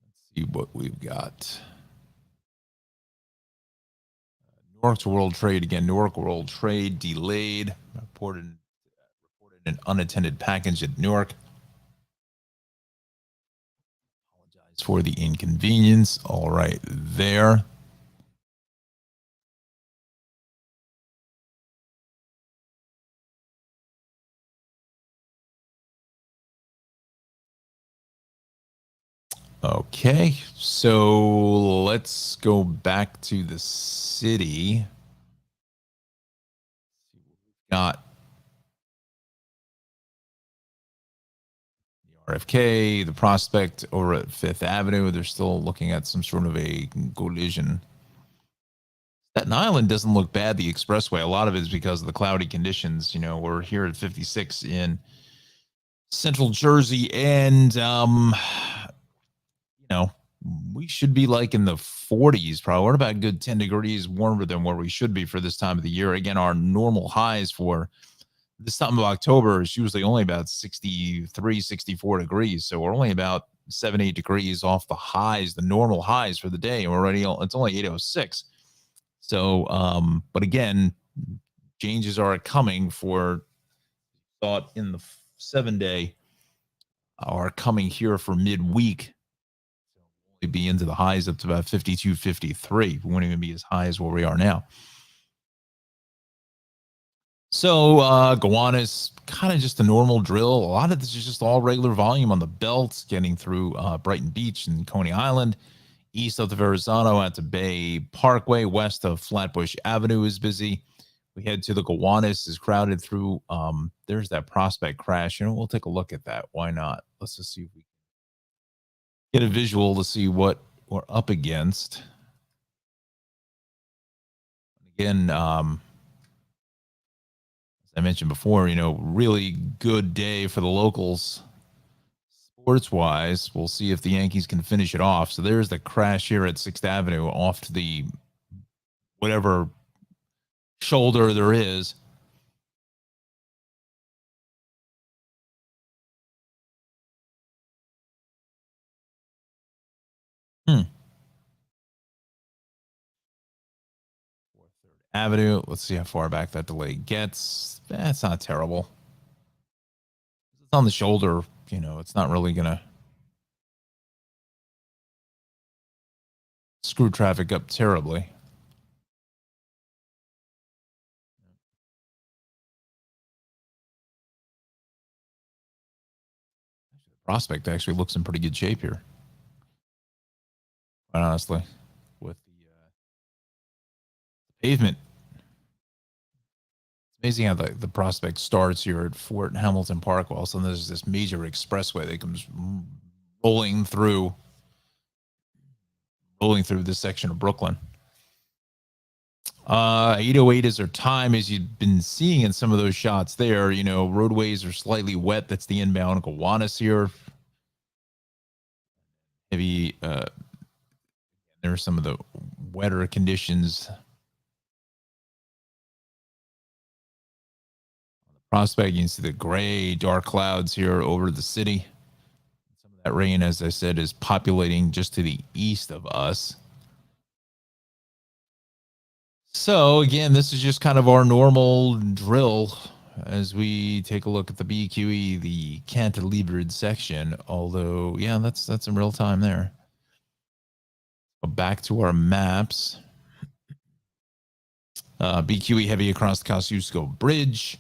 Let's see what we've got. Newark to World Trade again. Newark World Trade delayed. Reported an unattended package at Newark. Apologize for the inconvenience. All right, there. Okay, so let's go back to the city. Got the RFK, the Prospect over at Fifth Avenue. They're still looking at some sort of a collision. Staten Island doesn't look bad, the expressway. A lot of it is because of the cloudy conditions. You know, we're here at 56 in Central Jersey, and you know, we should be like in the 40s probably. We're about a good 10 degrees warmer than where we should be for this time of the year. Again, our normal highs for this time of October is usually only about 63, 64 degrees. So we're only about 7-8 degrees off the highs, the normal highs for the day. And we're already, it's only 8:06. So, but again, changes are coming for thought in the 7-day are coming here for midweek. We'll be into the highs up to about 52, 53. We won't even be as high as where we are now. So Gowanus, kind of just a normal drill. A lot of this is just all regular volume on the belts, getting through Brighton Beach and Coney Island. East of the Verrazano out to Bay Parkway, west of Flatbush Avenue is busy. We head to the Gowanus, is crowded through. There's that Prospect crash. You know, we'll take a look at that. Why not? Let's just see if we get a visual to see what we're up against. Again, as I mentioned before, you know, really good day for the locals. Sports-wise, we'll see if the Yankees can finish it off. So there's the crash here at 6th Avenue off to the whatever shoulder there is. Avenue. Let's see how far back that delay gets. It's not terrible. It's on the shoulder. You know, it's not really going to screw traffic up terribly. Prospect actually looks in pretty good shape here. Quite honestly, with the pavement. It's amazing how the Prospect starts here at Fort Hamilton Park. Well, so there's this major expressway that comes rolling through this section of Brooklyn. 8:08 is our time, as you've been seeing in some of those shots there. You know, roadways are slightly wet. That's the inbound Gowanus here. Maybe there are some of the wetter conditions. On the Prospect, you can see the gray, dark clouds here over the city. Some of that rain, as I said, is populating just to the east of us. So again, this is just kind of our normal drill as we take a look at the BQE, the cantilevered section. Although, yeah, that's in real time there. Back to our maps. BQE heavy across the Kosciuszko Bridge.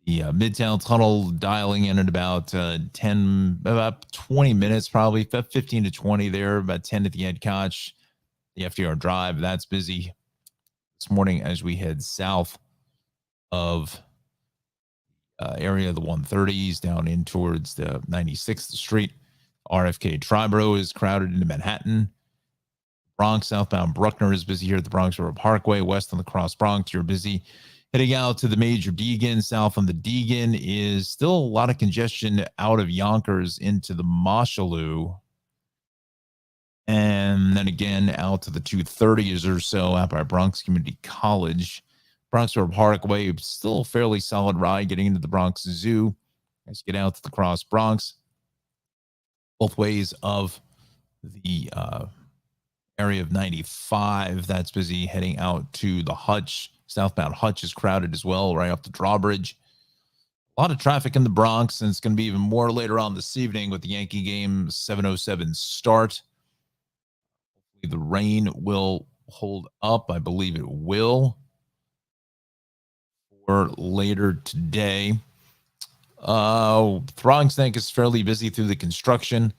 The Midtown Tunnel dialing in at about 20 minutes, probably 15 to 20 there, about 10 at the Ed Koch. The FDR Drive, that's busy this morning as we head south of area, the 130s down in towards the 96th Street. RFK Triborough is crowded into Manhattan. Bronx southbound Bruckner is busy here at the Bronx River Parkway. West on the Cross Bronx, you're busy. Heading out to the Major Deegan, south on the Deegan is still a lot of congestion out of Yonkers into the Mosholu. And then again out to the 230s or so out by Bronx Community College. Bronx River Parkway, still a fairly solid ride getting into the Bronx Zoo. As you get out to the Cross Bronx, both ways of the area of 95, that's busy. Heading out to the Hutch, southbound Hutch is crowded as well, right off the drawbridge. A lot of traffic in the Bronx, and it's going to be even more later on this evening with the Yankee game 7:07 start. The rain will hold up. I believe it will for later today. Throng's Neck is fairly busy through the construction.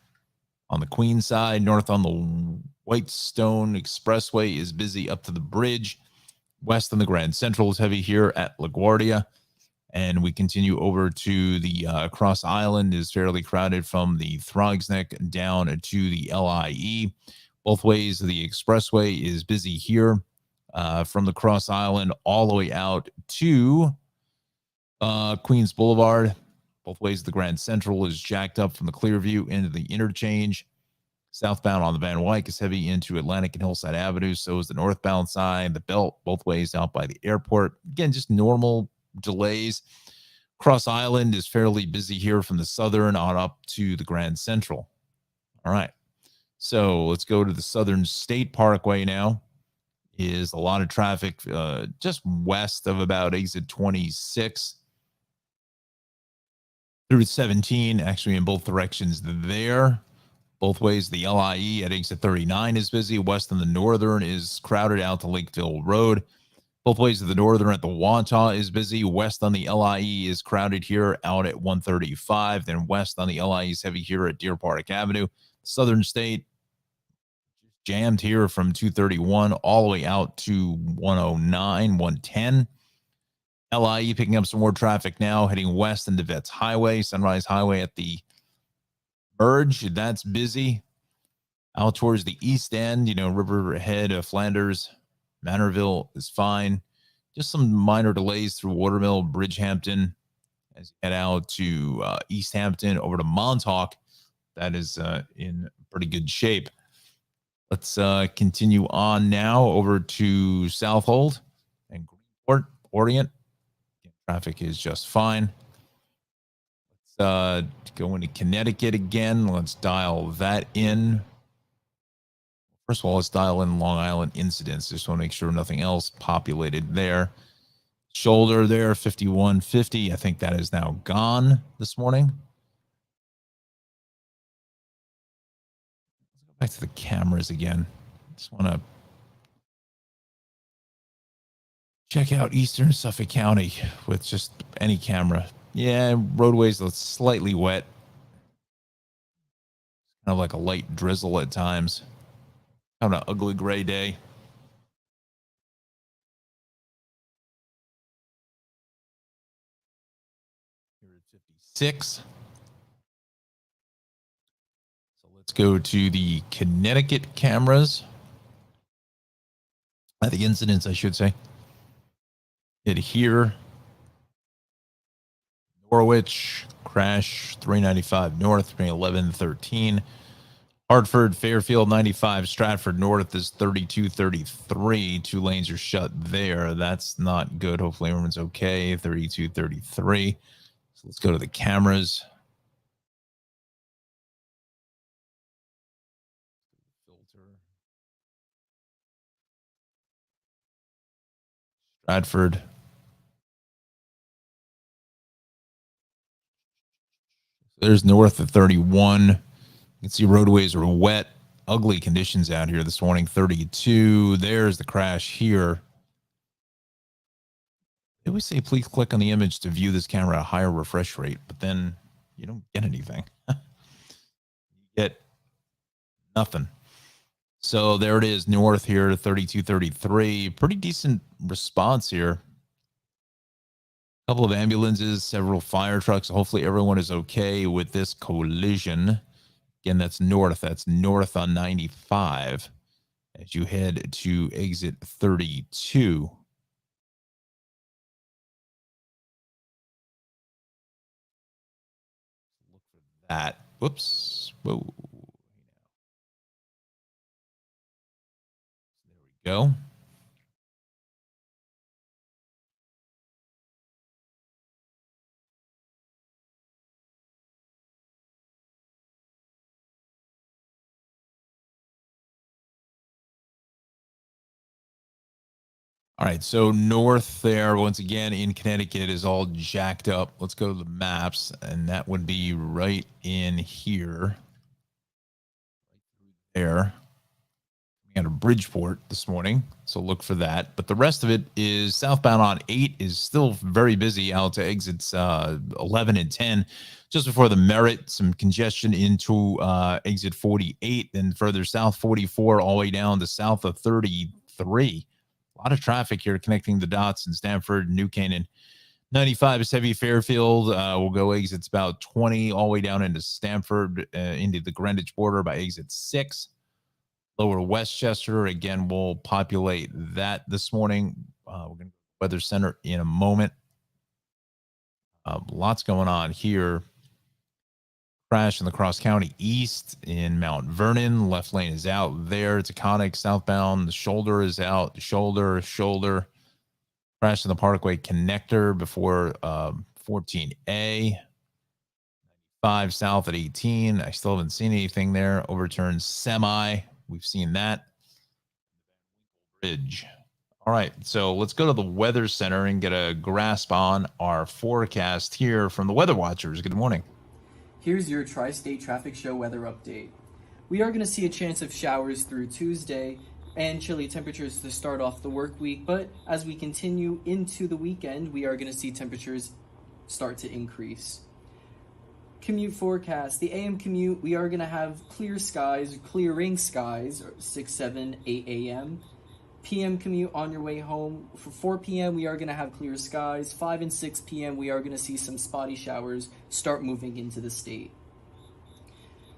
On the Queen side, north on the Whitestone Expressway is busy up to the bridge. West on the Grand Central is heavy here at LaGuardia. And we continue over to the Cross Island is fairly crowded from the Throgs Neck down to the LIE. Both ways of the expressway is busy here from the Cross Island all the way out to Queens Boulevard. Both ways of the Grand Central is jacked up from the Clearview into the interchange. Southbound on the Van Wyck is heavy into Atlantic and Hillside Avenue. So is the northbound side. The Belt, both ways out by the airport. Again, just normal delays. Cross Island is fairly busy here from the Southern on up to the Grand Central. All right. So let's go to the Southern State Parkway now. Is a lot of traffic just west of about exit 26 through 17, actually in both directions there. Both ways, the LIE at exit 39 is busy. West on the Northern is crowded out to Lakeville Road. Both ways of the Northern at the Wantagh is busy. West on the LIE is crowded here out at 135. Then west on the LIE is heavy here at Deer Park Avenue. Southern State jammed here from 231 all the way out to 109, 110. LIE picking up some more traffic now, heading west into Vets Highway, Sunrise Highway at the merge. That's busy. Out towards the east end, Riverhead, Flanders, Manorville is fine. Just some minor delays through Watermill, Bridgehampton, as you head out to East Hampton over to Montauk. That is in pretty good shape. Let's continue on now over to Southold and Greenport, Orient. Traffic is just fine. Let's go into Connecticut again. Let's dial that in. First of all, let's dial in Long Island incidents. Just want to make sure nothing else populated there. Shoulder there, 5150. I think that is now gone this morning. Let's go back to the cameras again. Just want to check out Eastern Suffolk County with just any camera. Yeah, roadways look slightly wet. Kind of like a light drizzle at times. Kind of an ugly gray day. Here at 56. So let's go to the Connecticut cameras. The incidents, I should say. Hit here. Norwich, crash 395 north, 1113. Hartford, Fairfield 95, Stratford North is 3233. 2 lanes are shut there. That's not good. Hopefully everyone's okay. 3233. So let's go to the cameras. Filter. Stratford. There's north of 31. You can see roadways are wet. Ugly conditions out here this morning. 32. There's the crash here. They always say, please click on the image to view this camera at a higher refresh rate, but then you don't get anything. You get nothing. So there it is, north here, 3233. Pretty decent response here. couple of ambulances, several fire trucks. Hopefully everyone is okay with this collision. Again, that's north. That's north on 95 as you head to exit 32. Look for that. Whoops. Whoa. There we go. All right, so north there, once again, in Connecticut is all jacked up. Let's go to the maps, and that would be right in here. There. We got a Bridgeport this morning, so look for that. But the rest of it is southbound on 8 is still very busy out to exits 11 and 10. Just before the Merritt, some congestion into exit 48, and further south 44 all the way down to south of 33. A lot of traffic here connecting the dots in Stamford, New Canaan. 95 is heavy Fairfield. We'll go exits about 20 all the way down into Stamford, into the Greenwich border by exit 6. Lower Westchester, again, we'll populate that this morning. We're going to Weather Center in a moment. Lots going on here. Crash in the Cross County East in Mount Vernon. Left lane is out there. Taconic southbound. The shoulder is out. Shoulder. Crash in the Parkway connector before 14A. 5 south at 18. I still haven't seen anything there. Overturned semi. We've seen that. Bridge. All right, so let's go to the Weather Center and get a grasp on our forecast here from the Weather Watchers. Good morning. Here's your Tri-State Traffic Show weather update. We are going to see a chance of showers through Tuesday and chilly temperatures to start off the work week, but as we continue into the weekend, we are going to see temperatures start to increase. Commute forecast. The AM commute, we are going to have clear skies, clearing skies, 6, 7, 8 a.m. PM commute on your way home. For 4 p.m., we are going to have clear skies. 5 and 6 p.m., we are going to see some spotty showers start moving into the state.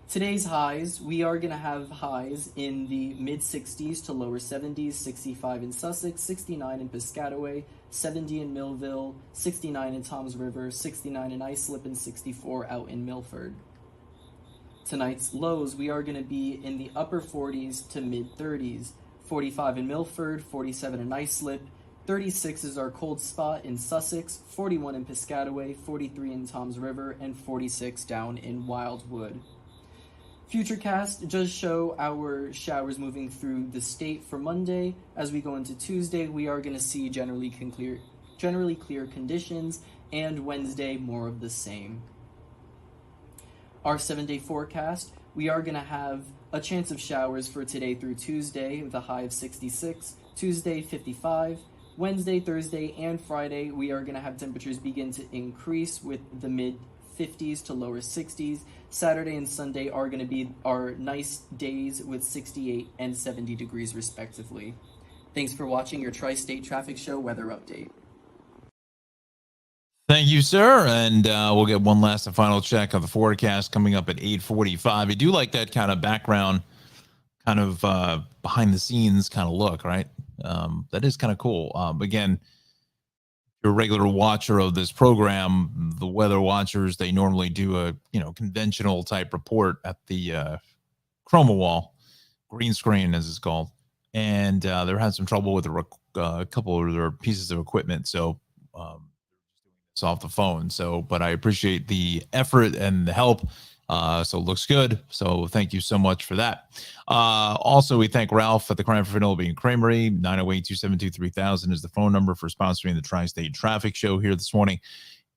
Today's highs, we are going to have highs in the mid-60s to lower 70s, 65 in Sussex, 69 in Piscataway, 70 in Millville, 69 in Toms River, 69 in Islip, and 64 out in Milford. Tonight's lows, we are going to be in the upper 40s to mid-30s, 45 in Milford, 47 in Islip, 36 is our cold spot in Sussex, 41 in Piscataway, 43 in Toms River, and 46 down in Wildwood. Futurecast does show our showers moving through the state for Monday. As we go into Tuesday, we are going to see generally clear conditions, and Wednesday more of the same. Our 7-day forecast, we are going to have a chance of showers for today through Tuesday with a high of 66, Tuesday 55, Wednesday, Thursday, and Friday we are going to have temperatures begin to increase with the mid 50s to lower 60s. Saturday and Sunday are going to be our nice days with 68 and 70 degrees respectively. Thanks for watching your Tri-State Traffic Show weather update. Thank you, sir. And we'll get one last and final check of the forecast coming up at 8:45. I do like that kind of background, kind of behind the scenes kind of look, right? That is kind of cool. Again, you're a regular watcher of this program, the Weather Watchers, they normally do a conventional type report at the chroma wall, green screen as it's called, and they're having some trouble with a couple of their pieces of equipment, so it's off the phone. So, but I appreciate the effort and the help. So it looks good. So thank you so much for that. Also, we thank Ralph at the Cranford Vanilla Bean Creamery. 908-272-3000 is the phone number for sponsoring the Tri-State Traffic Show here this morning.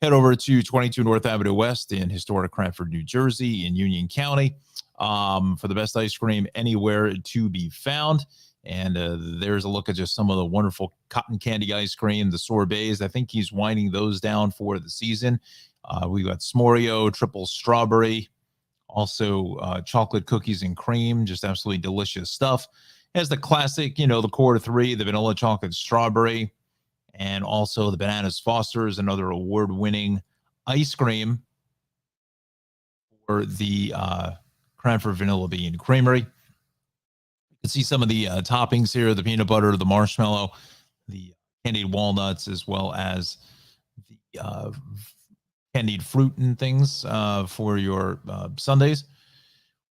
Head over to 22 North Avenue West in historic Cranford, New Jersey in Union County for the best ice cream anywhere to be found. And there's a look at just some of the wonderful cotton candy ice cream, the sorbets. I think he's winding those down for the season. We've got S'moreo, triple strawberry, also chocolate cookies and cream, just absolutely delicious stuff. Has the classic, the core three, the vanilla chocolate strawberry, and also the Bananas Foster's, another award-winning ice cream for the Cranford Vanilla Bean Creamery. You can see some of the toppings here: the peanut butter, the marshmallow, the candied walnuts, as well as the candied fruit and things for your sundaes.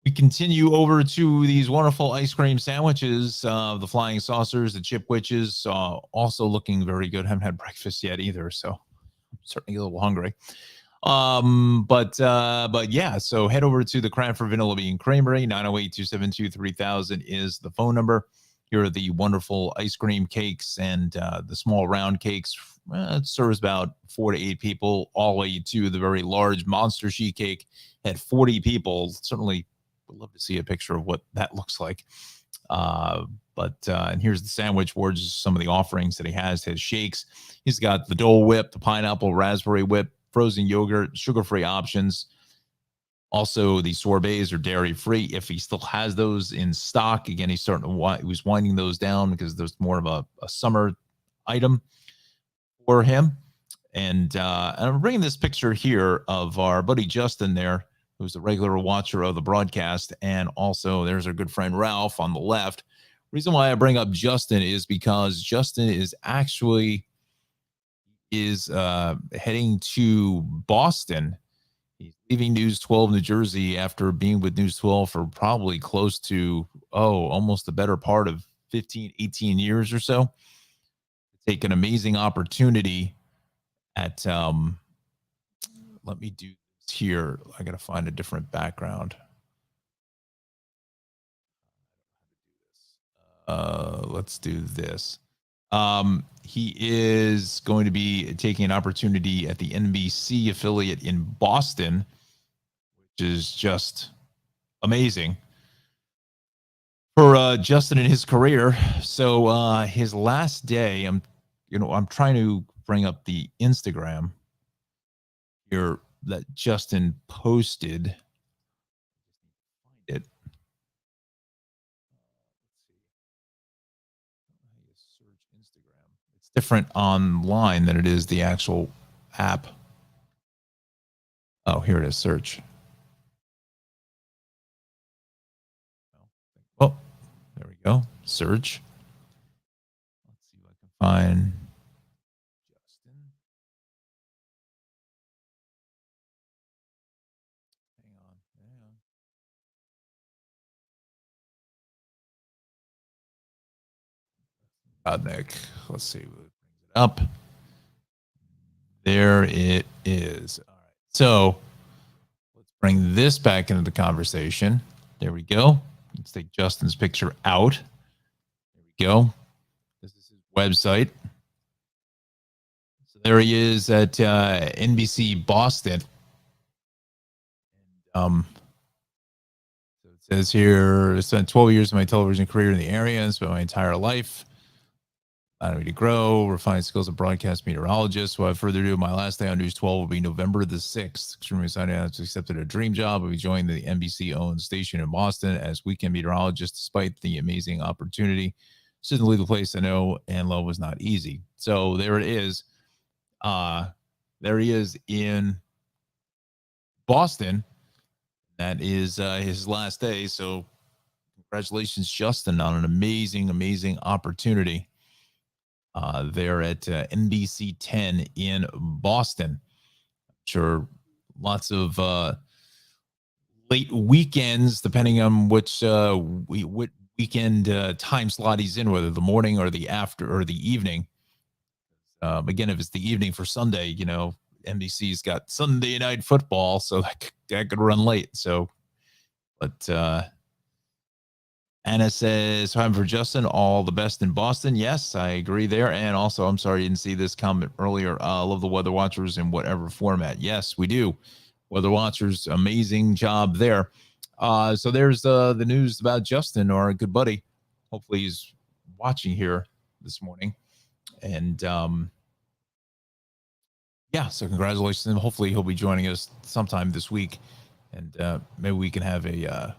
We continue over to these wonderful ice cream sandwiches, the flying saucers, the chip witches, also looking very good. Haven't had breakfast yet either, so I'm certainly a little hungry. But yeah, so head over to the Cranford Vanilla Bean Creamery. 908-272-3000 is the phone number. Here are the wonderful ice cream cakes and the small round cakes. It serves about 4 to 8 people, all the way to the very large monster sheet cake at 40 people. Certainly would love to see a picture of what that looks like. And here's the sandwich board, just some of the offerings that he has. His shakes. He's got the Dole Whip, the pineapple raspberry whip, frozen yogurt, sugar-free options. Also, the sorbets are dairy-free if he still has those in stock. Again, he was winding those down because there's more of a summer item for him. And I'm bringing this picture here of our buddy Justin there, who's a regular watcher of the broadcast. And also there's our good friend Ralph on the left. Reason why I bring up Justin is because Justin is actually heading to Boston. He's leaving News 12 New Jersey after being with News 12 for probably close to, almost the better part of 15, 18 years or so. Take an amazing opportunity at, let me do this here. I got to find a different background. Let's do this. He is going to be taking an opportunity at the NBC affiliate in Boston, which is just amazing for Justin and his career. So his last day, I'm trying to bring up the Instagram here that Justin posted. It. Search Instagram. It's different online than it is the actual app. Oh, here it is. Search. Oh, there we go. Search. Let's see if I can find Justin. Hang on. Nick. Let's see what brings it up. There it is. All right. So let's bring this back into the conversation. There we go. Let's take Justin's picture out. There we go. This is his website. So there he is at NBC Boston. So it says here, I spent 12 years of my television career in the area and spent my entire life. I need to grow, refine skills of broadcast meteorologist. Without further ado, my last day on News 12 will be November the 6th. Extremely excited to have accepted a dream job. I'll be joining the NBC-owned station in Boston as weekend meteorologist, despite the amazing opportunity. Certainly the place I know and love was not easy. So there it is. There he is in Boston. That is his last day. So congratulations, Justin, on an amazing, amazing opportunity. There at NBC 10 in Boston. I'm sure lots of late weekends, depending on which weekend time slot he's in, whether the morning or the after or the evening. Again, if it's the evening for Sunday, NBC's got Sunday Night Football, so that could run late. So, but Anna says, "Time for Justin. All the best in Boston." Yes, I agree there. And also, I'm sorry you didn't see this comment earlier. Love the Weather Watchers in whatever format. Yes, we do. Weather Watchers, amazing job there. So there's the news about Justin, our good buddy. Hopefully he's watching here this morning. And yeah, so congratulations. Hopefully he'll be joining us sometime this week. And maybe we can have a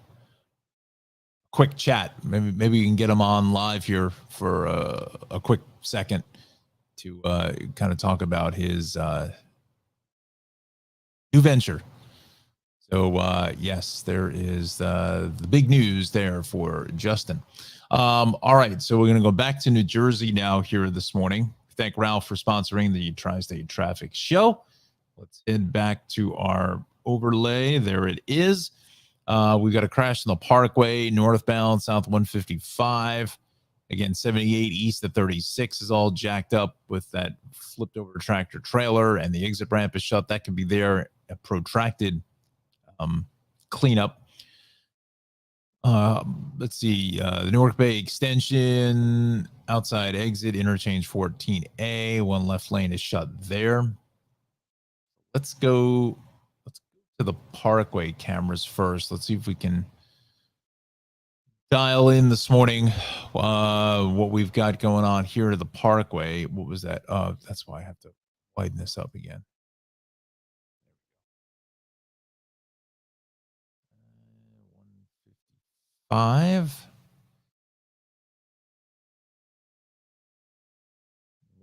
quick chat. Maybe we can get him on live here for a quick second to kind of talk about his new venture. So yes, there is the big news there for Justin. All right, so we're going to go back to New Jersey now here this morning. Thank Ralph for sponsoring the Tri-State Traffic Show. Let's head back to our overlay. There it is. We've got a crash on the Parkway, northbound, south 155. Again, 78 east of 36 is all jacked up with that flipped over tractor trailer, and the exit ramp is shut. That could be there, a protracted cleanup. Let's see, the Newark Bay extension, outside exit, interchange 14A, one left lane is shut there. Let's go to the Parkway cameras first. Let's see if we can dial in this morning what we've got going on here to the Parkway. What was that? That's why I have to widen this up again.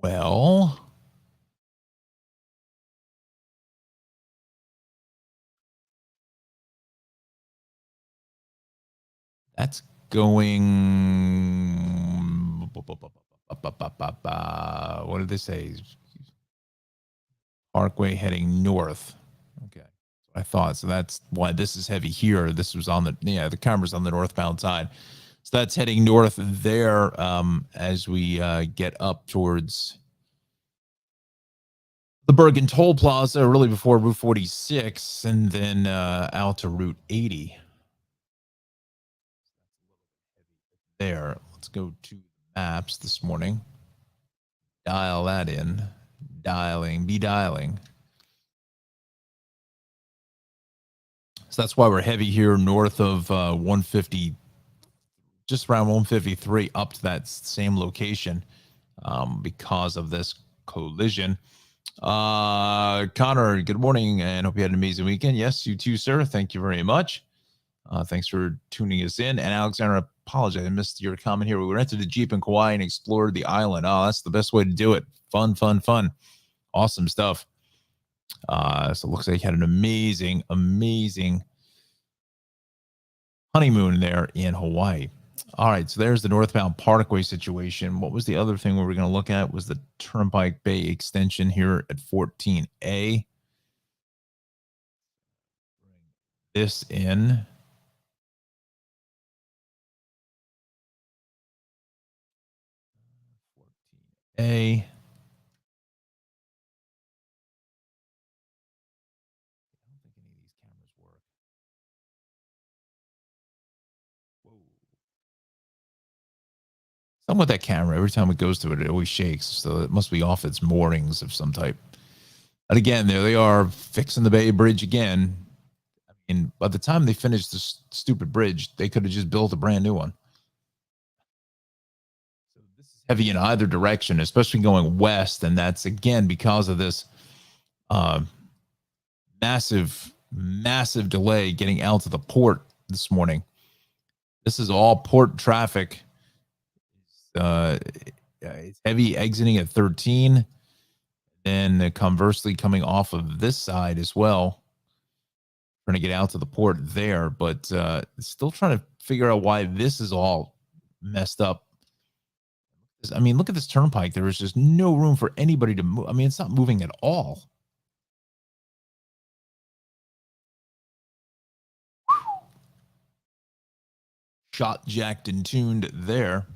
Well, that's going. What did they say? Parkway heading north. Okay, I thought so. That's why this is heavy here. This was on the camera's on the northbound side, so that's heading north there as we get up towards the Bergen Toll Plaza, really before Route 46, and then out to Route 80. There. Let's go to maps this morning. Dial that in. Be dialing. So that's why we're heavy here north of 150, just around 153 up to that same location because of this collision. Connor, good morning and hope you had an amazing weekend. Yes, you too, sir. Thank you very much. Thanks for tuning us in. And Alexander, I apologize. I missed your comment here. We rented a Jeep in Kauai and explored the island. Oh, that's the best way to do it. Fun. Awesome stuff. So it looks like you had an amazing honeymoon there in Hawaii. All right, so there's the northbound Parkway situation. What was the other thing we were going to look at was the Turnpike Bay extension here at 14A. This in. A. Something with that camera, every time it goes to it, it always shakes. So it must be off its moorings of some type. And again, there they are fixing the Bay Bridge again. I mean, by the time they finished this stupid bridge, they could have just built a brand new one. So this is heavy in either direction, especially going west. And that's, again, because of this massive delay getting out to the port this morning. This is all port traffic. It's heavy exiting at 13. Then conversely coming off of this side as well, trying to get out to the port there, but still trying to figure out why this is all messed up. I mean, look at this turnpike. There is just no room for anybody to move. I mean, it's not moving at all. Shot, jacked, and tuned there.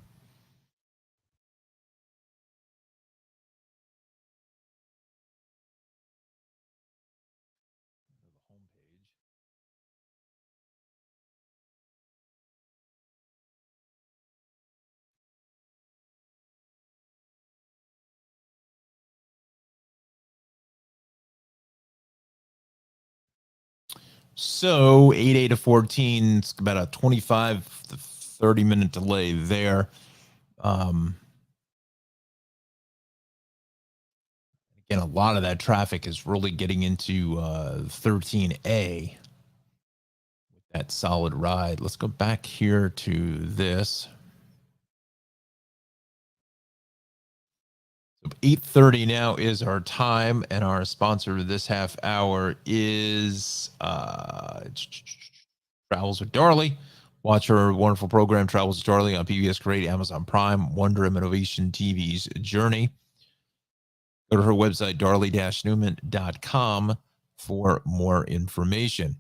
So 8A to 14, it's about a 25 to 30 minute delay there. Again, a lot of that traffic is really getting into 13A with that solid ride. Let's go back here to this. 8:30 now is our time, and our sponsor this half hour is Travels with Darley. Watch her wonderful program, Travels with Darley, on PBS Great, Amazon Prime, Wonder of Innovation TV's Journey. Go to her website, darley-newman.com, for more information.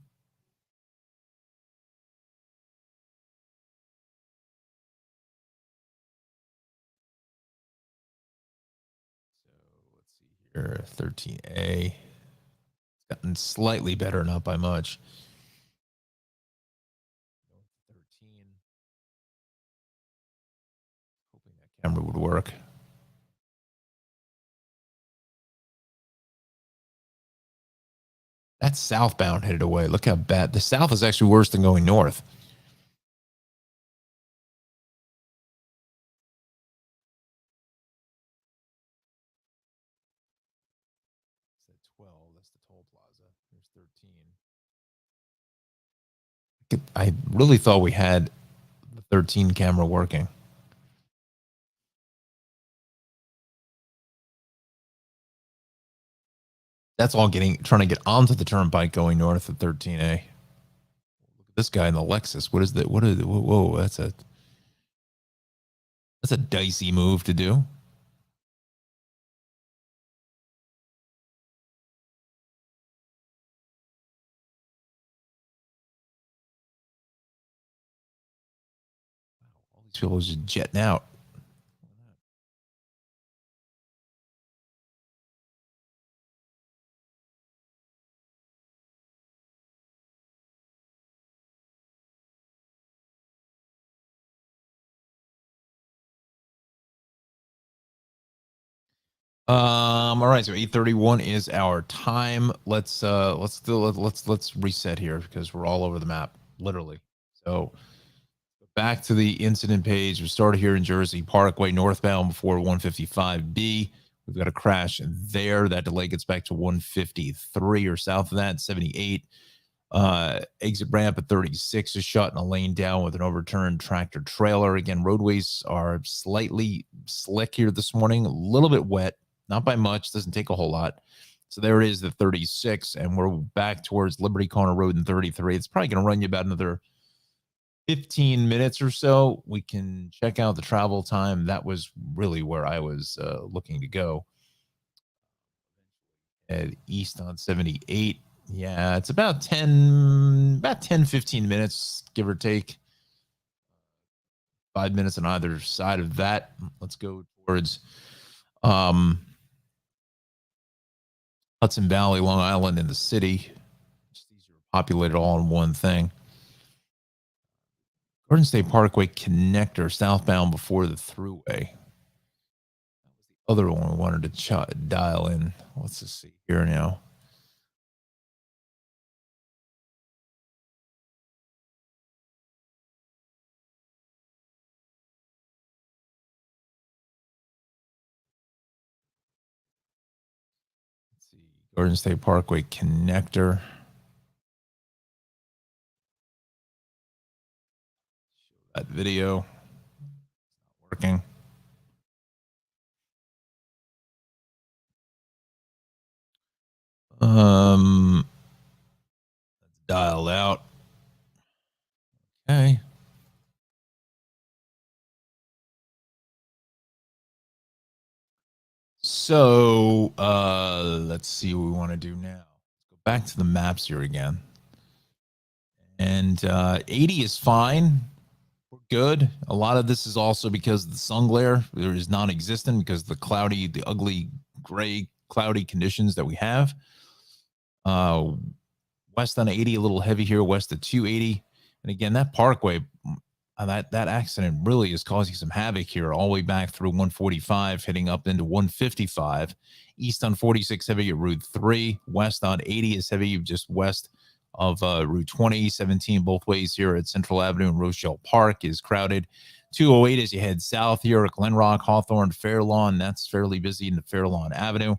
So let's see here, 13A. It's gotten slightly better, not by much. 13. Hoping that camera would work. That's southbound headed away. Look how bad. The south is actually worse than going north. That's 12. That's the toll plaza. There's 13. I really thought we had the 13 camera working. That's all trying to get onto the turnpike going north at 13A. Look at this guy in the Lexus. What is that? Whoa, that's a dicey move to do. Wow, all these people are just jetting out. All right, so 8:31 is our time. Let's reset here because we're all over the map, literally. So back to the incident page. We started here in Jersey Parkway northbound before 155B. We've got a crash there. That delay gets back to 153 or south of that, 78. Exit ramp at 36 is shut and a lane down with an overturned tractor trailer. Again, roadways are slightly slick here this morning, a little bit wet, not by much, doesn't take a whole lot. So there it is, the 36, and we're back towards Liberty Corner Road in 33. It's probably going to run you about another 15 minutes or so. We can check out the travel time. That was really where I was looking to go. At east on 78. Yeah, it's about 10, 15 minutes, give or take. 5 minutes on either side of that. Let's go towards Hudson Valley, Long Island, and the city. Just easier to populate it all in one thing. Garden State Parkway connector, southbound before the thruway. That was the other one we wanted to dial in. Let's just see here now. Let's see. Garden State Parkway connector. Show that video. Not working. That's dialed out. Okay. So let's see what we want to do now. Let's go back to the maps here again. And 80 is fine. We're good. A lot of this is also because the sun glare there is non-existent because the cloudy, the ugly gray cloudy conditions that we have. West on 80, a little heavy here, west of 280. And again, that parkway, that accident really is causing some havoc here, all the way back through 145, heading up into 155. East on 46, heavy at Route 3. West on 80 is heavy just west of Route 20. 17 both ways here at Central Avenue and Rochelle Park is crowded. 208 as you head south here at Glen Rock, Hawthorne, Fairlawn. That's fairly busy into Fairlawn Avenue.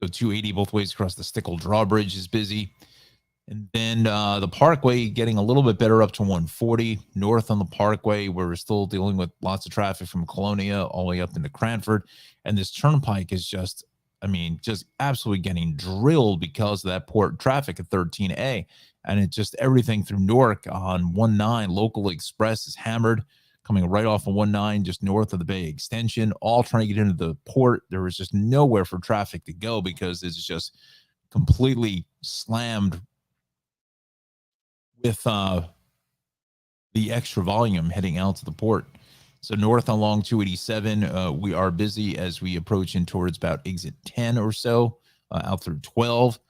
So 280 both ways across the Stickle Drawbridge is busy. And then the Parkway getting a little bit better up to 140. North on the Parkway, where we're still dealing with lots of traffic from Colonia all the way up into Cranford. And this turnpike is just, I mean, just absolutely getting drilled because of that port traffic at 13A. And it just everything through Newark on 19 Local Express is hammered, coming right off of 19 just north of the Bay Extension, all trying to get into the port. There was just nowhere for traffic to go because it's just completely slammed with the extra volume heading out to the port. So north along 287, we are busy as we approach in towards about exit 10 or so, out through 12.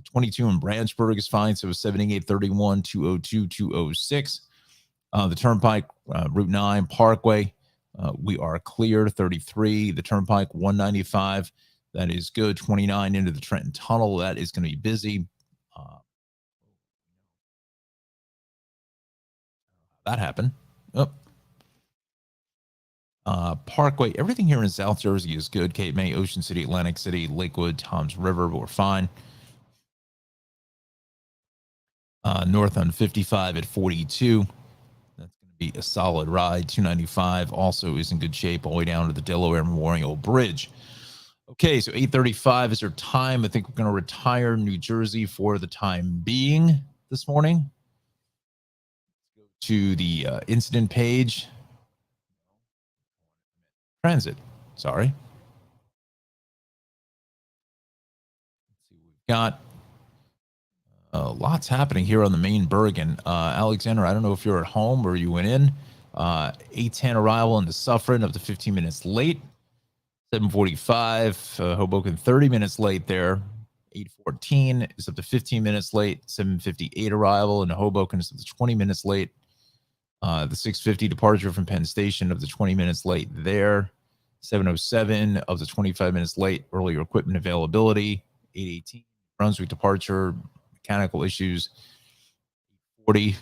22 in Branchburg is fine. So 78, 31, 202, 206. The Turnpike, Route 9, Parkway, we are clear. 33, the Turnpike, 195. That is good. 29 into the Trenton Tunnel. That is going to be busy. That happened. Oh. Parkway, everything here in South Jersey is good. Cape May, Ocean City, Atlantic City, Lakewood, Toms River, we're fine. North on 55 at 42. That's going to be a solid ride. 295 also is in good shape all the way down to the Delaware Memorial Bridge. Okay, so 8:35 is our time. I think we're going to retire New Jersey for the time being this morning. Go to the incident page. Transit, sorry. Let's see what we've got. Lots happening here on the main Bergen. Alexander, I don't know if you're at home or you went in. 8:10 arrival into Suffern, up to 15 minutes late. 7:45, Hoboken 30 minutes late there. 8:14 is up to 15 minutes late. 7:58 arrival into Hoboken is up to 20 minutes late. The 6:50 departure from Penn Station up to 20 minutes late there. 7:07 up to 25 minutes late. Earlier equipment availability. 8:18 Brunswick departure. Mechanical issues. 40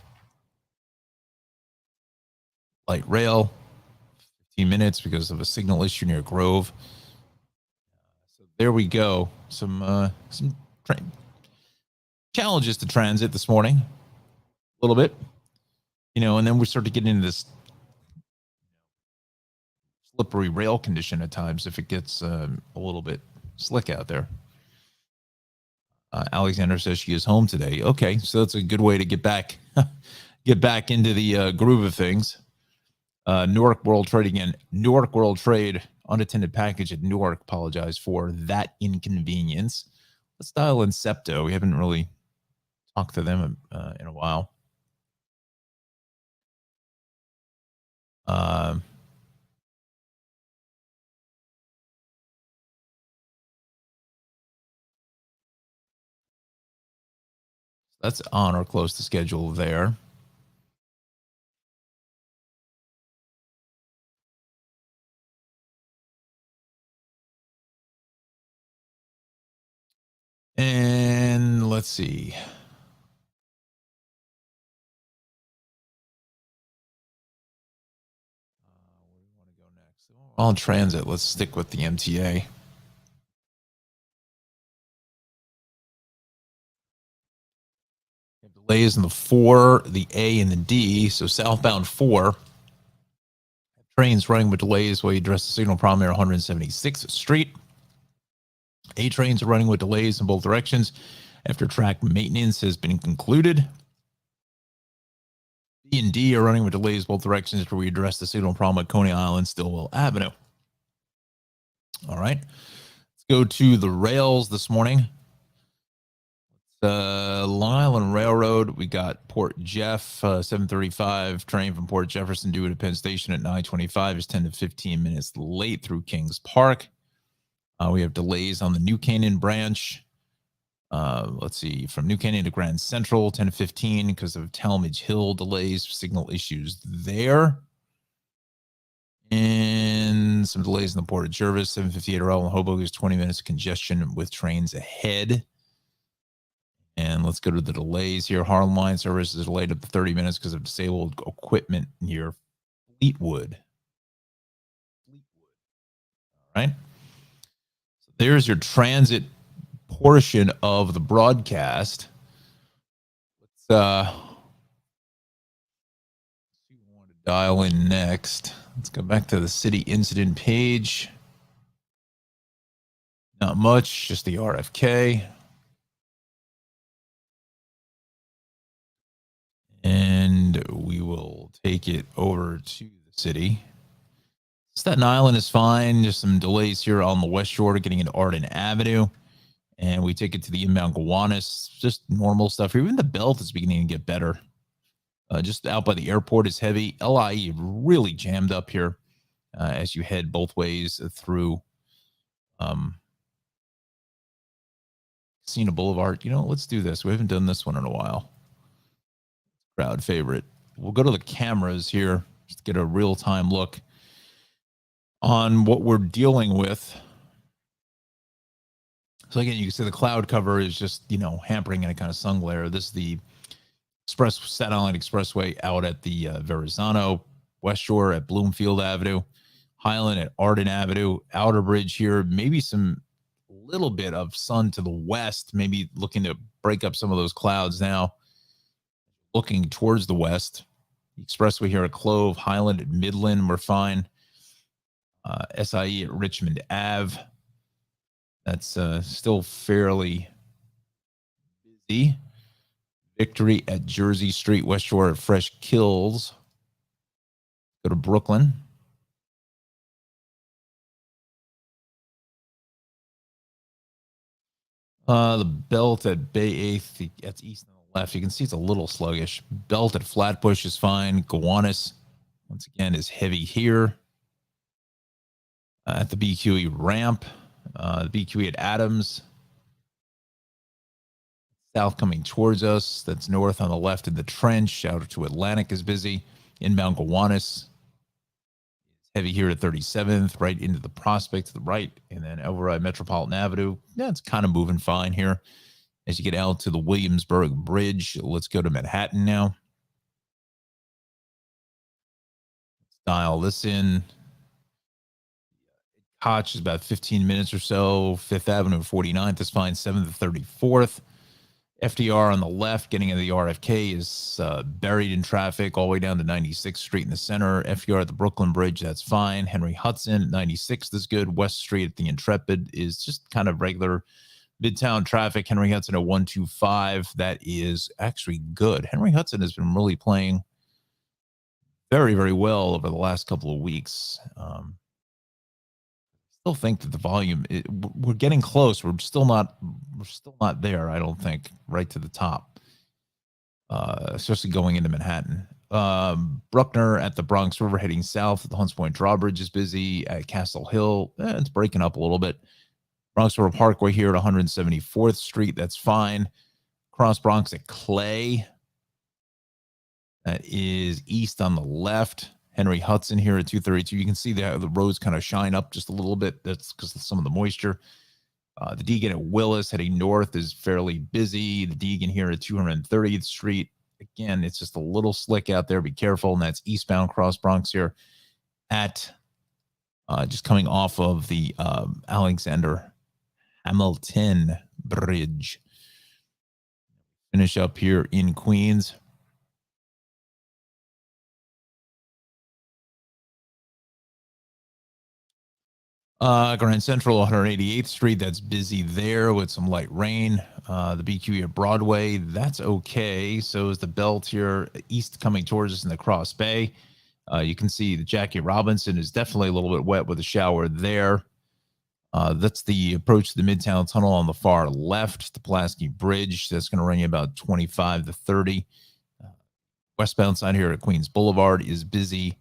light rail. 15 minutes because of a signal issue near Grove. So there we go. Some challenges to transit this morning. A little bit. And then we start to get into this slippery rail condition at times if it gets a little bit slick out there. Alexander says she is home today. Okay, so that's a good way to get back into the groove of things. Newark World Trade again. Newark World Trade, unattended package at Newark. Apologize for that inconvenience. Let's dial in Septo. We haven't really talked to them in a while. That's on or close to schedule there. And let's see. Where do we want to go next? On transit, let's stick with the MTA. Delays in the 4, the A, and the D. So southbound 4. Trains running with delays while you address the signal problem there, 176th Street. A trains are running with delays in both directions after track maintenance has been concluded. B and D are running with delays both directions after we address the signal problem at Coney Island, Stillwell Avenue. All right. Let's go to the rails this morning. Long Island Railroad, we got Port Jeff, 7:35 train from Port Jefferson due to Penn Station at 9:25 is 10 to 15 minutes late through Kings Park. We have delays on the New Canaan branch. Let's see, from New Canaan to Grand Central, 10 to 15 because of Talmadge Hill delays, signal issues there. And some delays in the Port of Jervis, 7:58 arrival in Hoboken is 20 minutes of congestion with trains ahead. And let's go to the delays here. Harlem Line service is delayed up to 30 minutes because of disabled equipment near Fleetwood. All right. So there's your transit portion of the broadcast. See who we want to dial in next. Let's go back to the city incident page. Not much, just the RFK. And we will take it over to the city. Staten Island is fine. Just some delays here on the West Shore getting into Arden Avenue. And we take it to the inbound Gowanus. Just normal stuff here. Even the belt is beginning to get better. Just out by the airport is heavy. LIE really jammed up here as you head both ways through Casino Boulevard. You know, let's do this. We haven't done this one in a while. Crowd favorite. We'll go to the cameras here just to get a real-time look on what we're dealing with. So again, you can see the cloud cover is just, you know, hampering any kind of sun glare. This is the Staten Island Expressway out at the Verrazano, West Shore at Bloomfield Avenue, Highland at Arden Avenue, Outer Bridge here, maybe some little bit of sun to the west, maybe looking to break up some of those clouds now. Looking towards the west, the expressway here at Clove, Highland at Midland, we're fine. SIE at Richmond Ave. That's still fairly busy. Victory at Jersey Street, West Shore at Fresh Kills. Go to Brooklyn. The belt at Bay 8th, that's east and the left. You can see it's a little sluggish. Belt at Flatbush is fine. Gowanus, once again, is heavy here. At the BQE ramp, the BQE at Adams. South coming towards us. That's north on the left in the trench. Out to Atlantic is busy. Inbound Gowanus. Heavy here at 37th, right into the Prospect to the right, and then over at Metropolitan Avenue. Yeah, it's kind of moving fine here. As you get out to the Williamsburg Bridge, let's go to Manhattan now. Let's dial this in. Koch is about 15 minutes or so. 5th Avenue, 49th is fine. 7th to 34th. FDR on the left, getting into the RFK, is buried in traffic all the way down to 96th Street in the center. FDR at the Brooklyn Bridge, that's fine. Henry Hudson at 96th is good. West Street at the Intrepid is just kind of regular Midtown traffic. Henry Hudson at 125, that is actually good. Henry Hudson has been really playing very, very well over the last couple of weeks. Still think that the volume, we're getting close. We're still not there, I don't think, right to the top, especially going into Manhattan. Bruckner at the Bronx River heading south at the Hunts Point Drawbridge is busy. At Castle Hill, it's breaking up a little bit. Bronx River Parkway here at 174th Street, that's fine. Cross Bronx at Clay, that is east on the left. Henry Hudson here at 232. You can see the roads kind of shine up just a little bit. That's because of some of the moisture. The Deegan at Willis heading north is fairly busy. The Deegan here at 230th Street. Again, it's just a little slick out there. Be careful. And that's eastbound Cross Bronx here at just coming off of the Alexander Hamilton Bridge. Finish up here in Queens. Grand Central, 188th Street, that's busy there with some light rain. The BQE at Broadway, that's okay. So is the belt here east coming towards us in the Cross Bay. You can see the Jackie Robinson is definitely a little bit wet with a shower there. That's the approach to the Midtown Tunnel on the far left, the Pulaski Bridge. That's going to run you about 25 to 30. Westbound side here at Queens Boulevard is busy.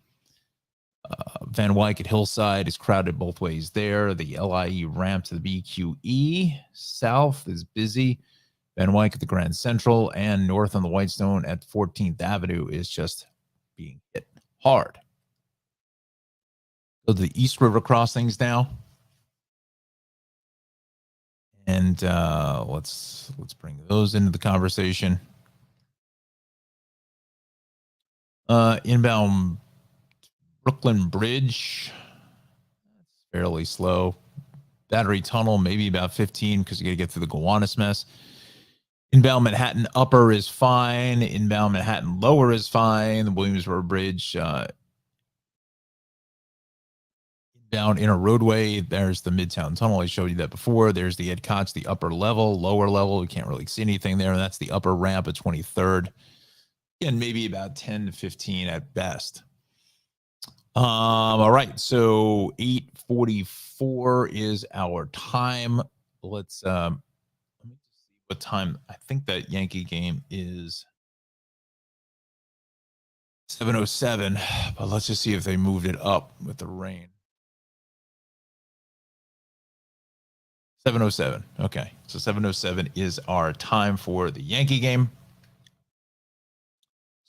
Van Wyck at Hillside is crowded both ways there. The LIE ramp to the BQE south is busy. Van Wyck at the Grand Central and north on the Whitestone at 14th Avenue is just being hit hard. Go to the East River crossings now. And let's bring those into the conversation. Inbound Brooklyn Bridge, it's fairly slow. Battery Tunnel, maybe about 15 because you got to get through the Gowanus mess. Inbound Manhattan upper is fine. Inbound Manhattan lower is fine. The Williamsburg Bridge down inner roadway. There's the Midtown Tunnel. I showed you that before. There's the Ed Koch, the upper level, lower level. We can't really see anything there. And that's the upper ramp at 23rd. And maybe about 10 to 15 at best. All right. So 8:44 is our time. Let's let me see what time. I think that Yankee game is 7:07, but let's just see if they moved it up with the rain. 7:07. Okay. So 7:07 is our time for the Yankee game.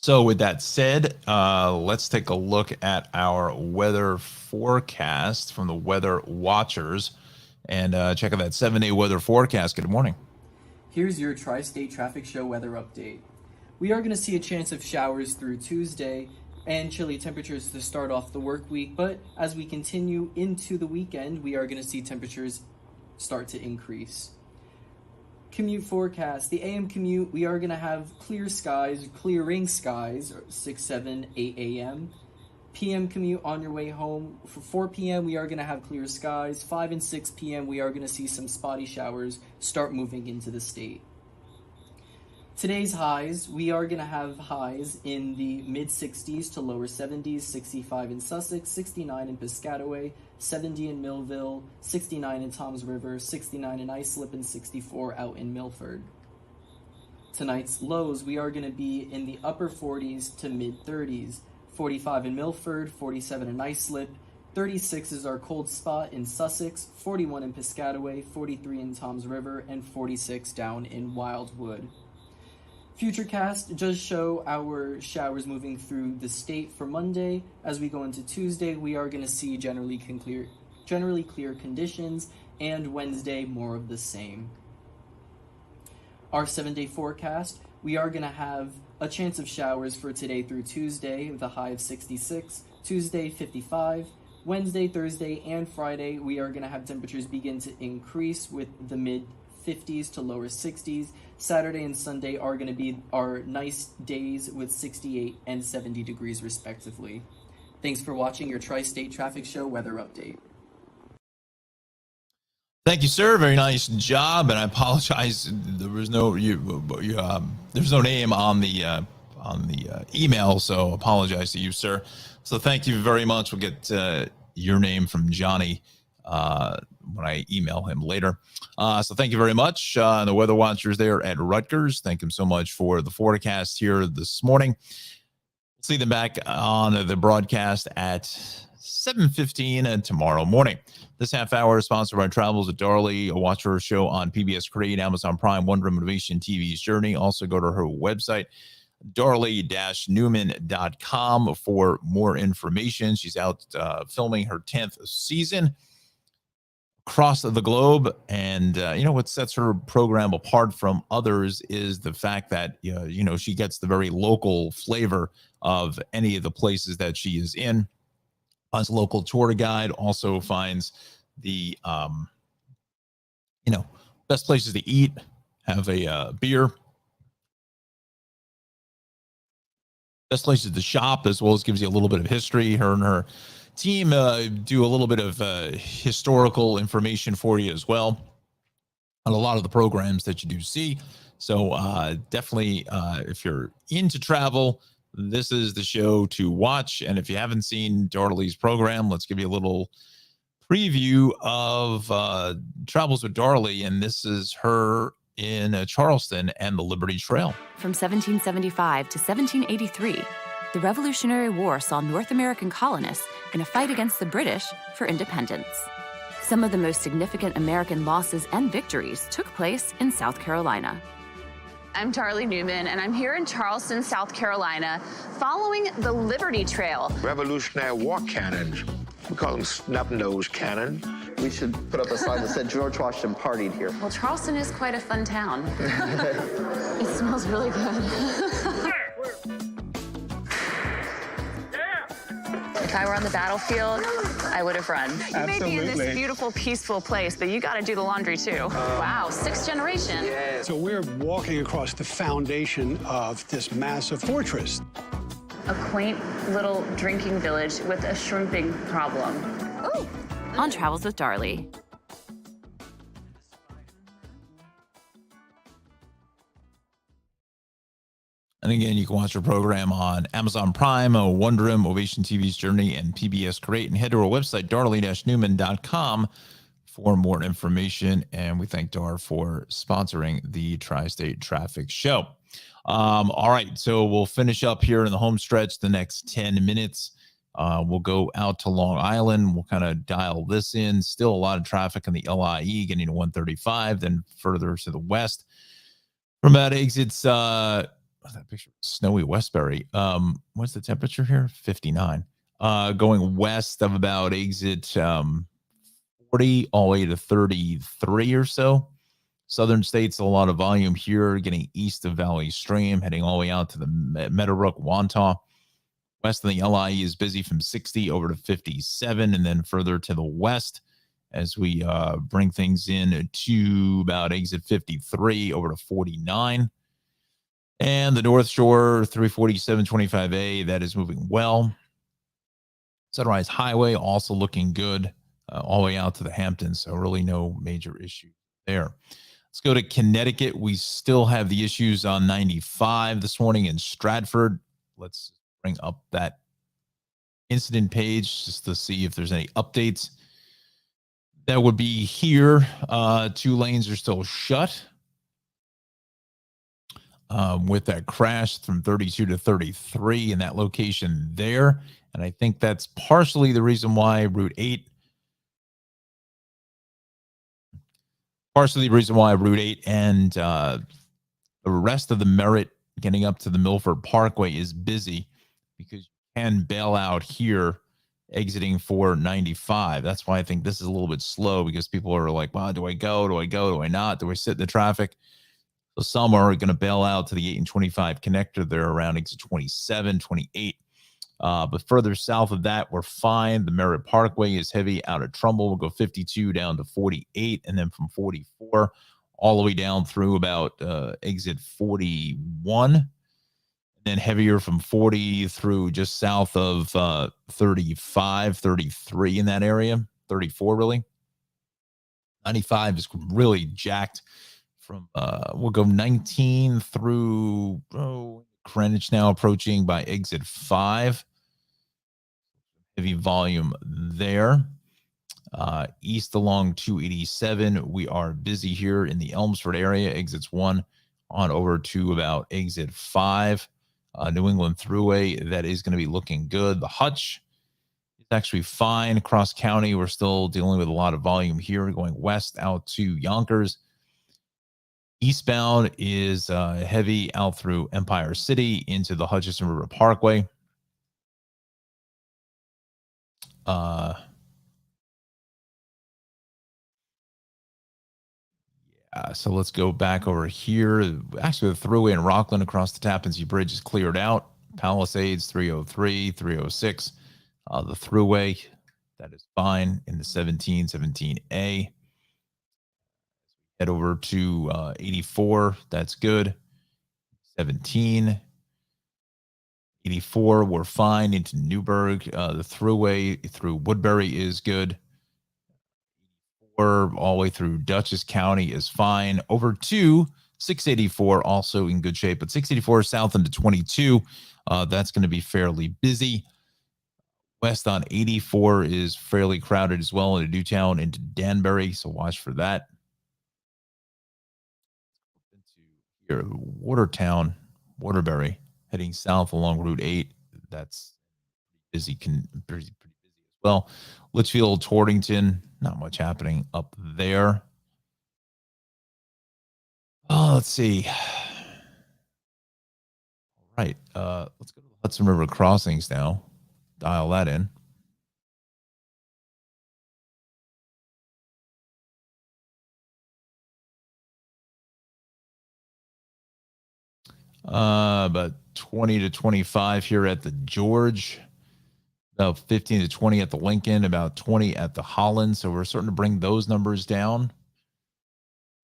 So with that said, let's take a look at our weather forecast from the Weather Watchers and check out that 7-day weather forecast. Good morning. Here's your Tri-State Traffic Show weather update. We are going to see a chance of showers through Tuesday and chilly temperatures to start off the work week, but as we continue into the weekend, we are going to see temperatures start to increase. Commute forecast. The AM commute, we are going to have clear skies, clearing skies, 6, 7, 8 a.m. PM commute on your way home. For 4 p.m., we are going to have clear skies. 5 and 6 p.m., we are going to see some spotty showers start moving into the state. Today's highs, we are going to have highs in the mid-60s to lower 70s, 65 in Sussex, 69 in Piscataway, 70 in Millville, 69 in Toms River, 69 in Islip, and 64 out in Milford. Tonight's lows, we are going to be in the upper 40s to mid-30s, 45 in Milford, 47 in Islip, 36 is our cold spot in Sussex, 41 in Piscataway, 43 in Toms River, and 46 down in Wildwood. Futurecast does show our showers moving through the state for Monday. As we go into Tuesday, we are going to see generally clear conditions, and Wednesday more of the same. Our 7-day forecast, we are going to have a chance of showers for today through Tuesday with a high of 66, Tuesday 55, Wednesday, Thursday, and Friday, we are going to have temperatures begin to increase with the mid-50s to lower 60s. Saturday and Sunday are going to be our nice days with 68 and 70 degrees respectively. Thanks for watching your Tri-State Traffic Show weather update. Thank you, sir. Very nice job. And I apologize. There was no there's no name on the email, so apologize to you, sir. So thank you very much. We'll get your name from Johnny when I email him later. So thank you very much. The Weather Watchers there at Rutgers. Thank him so much for the forecast here this morning. We'll see them back on the broadcast at 7:15 tomorrow morning. This half hour is sponsored by Travels at Darley, a Watcher show on PBS Create, Amazon Prime, Wonder Motivation TV's Journey. Also go to her website, darley-newman.com for more information. She's out filming her 10th season across the globe. And, what sets her program apart from others is the fact that, she gets the very local flavor of any of the places that she is in. As a local tour guide, also finds the, best places to eat, have a beer, best places to shop, as well as gives you a little bit of history. Her and her team do a little bit of historical information for you as well on a lot of the programs that you do see. So definitely, if you're into travel, this is the show to watch. And if you haven't seen Darley's program, let's give you a little preview of Travels with Darley. And this is her in Charleston and the Liberty Trail. From 1775 to 1783, the Revolutionary War saw North American colonists in a fight against the British for independence. Some of the most significant American losses and victories took place in South Carolina. I'm Darley Newman, and I'm here in Charleston, South Carolina, following the Liberty Trail. Revolutionary War cannons. We call them snub-nosed cannons. We should put up a sign that said George Washington partied here. Well, Charleston is quite a fun town. It smells really good. If I were on the battlefield, I would have run. You may be in this Absolutely. beautiful, peaceful place, but you got to do the laundry too. Wow, sixth generation. So we're walking across the foundation of this massive fortress. A quaint little drinking village with a shrimping problem. Ooh. On Travels with Darlie. And again, you can watch our program on Amazon Prime, Wonderum, Ovation TV's Journey, and PBS Create. And head to our website, darlie-newman.com, for more information. And we thank Dar for sponsoring the Tri-State Traffic Show. All right, so we'll finish up here in the home stretch the next 10 minutes. We'll go out to Long Island. We'll kind of dial this in. Still a lot of traffic in the LIE getting to 135, then further to the west. From about exits, that picture, snowy Westbury. What's the temperature here? 59. Going west of about exit 40 all the way to 33 or so. Southern states, a lot of volume here, getting east of Valley Stream, heading all the way out to the Meadowbrook, Wantagh. West of the LIE is busy from 60 over to 57, and then further to the west as we bring things in to about exit 53 over to 49. And the North Shore 347-25A, that is moving well. Sunrise Highway also looking good all the way out to the Hamptons, so really no major issue there. Let's go to Connecticut. We still have the issues on 95 this morning in Stratford. Let's bring up that incident page just to see if there's any updates. That would be here. 2 lanes are still shut. With that crash from 32 to 33 in that location there. And I think that's partially the reason why Route 8 and the rest of the Merritt getting up to the Milford Parkway is busy, because you can bail out here exiting 495. That's why I think this is a little bit slow, because people are like, wow, do I go? Do I go? Do I not? Do I sit in the traffic? So some are going to bail out to the 8 and 25 connector there around exit 27, 28. But further south of that, we're fine. The Merritt Parkway is heavy out of Trumbull. We'll go 52 down to 48, and then from 44 all the way down through about exit 41. And then heavier from 40 through just south of 35, 33 in that area, 34 really. 95 is really jacked. From we'll go 19 through Greenwich now, approaching by exit 5. Heavy volume there. East along 287, we are busy here in the Elmsford area, exits 1 on over to about exit 5. New England Thruway, that is going to be looking good. The Hutch is actually fine. Cross County, we're still dealing with a lot of volume here, going west out to Yonkers. Eastbound is heavy out through Empire City into the Hutchinson River Parkway. So let's go back over here. Actually, the Thruway in Rockland across the Tappan Zee Bridge is cleared out. Palisades 303, 306. The Thruway, that is fine in the 17A. Head over to 84. That's good. 17. 84, we're fine into Newburgh. The Thruway through Woodbury is good. 84 all the way through Dutchess County is fine. Over to 684, also in good shape. But 684 south into 22, that's going to be fairly busy. West on 84 is fairly crowded as well into Newtown, into Danbury, so watch for that. Here, Watertown, Waterbury, heading south along Route 8. That's busy, pretty busy as well. Litchfield, Torrington, not much happening up there. Oh, let's see. All right, let's go to the Hudson River crossings now. Dial that in. About 20 to 25 here at the George. about 15 to 20 at the Lincoln, about 20 at the Holland. So we're starting to bring those numbers down.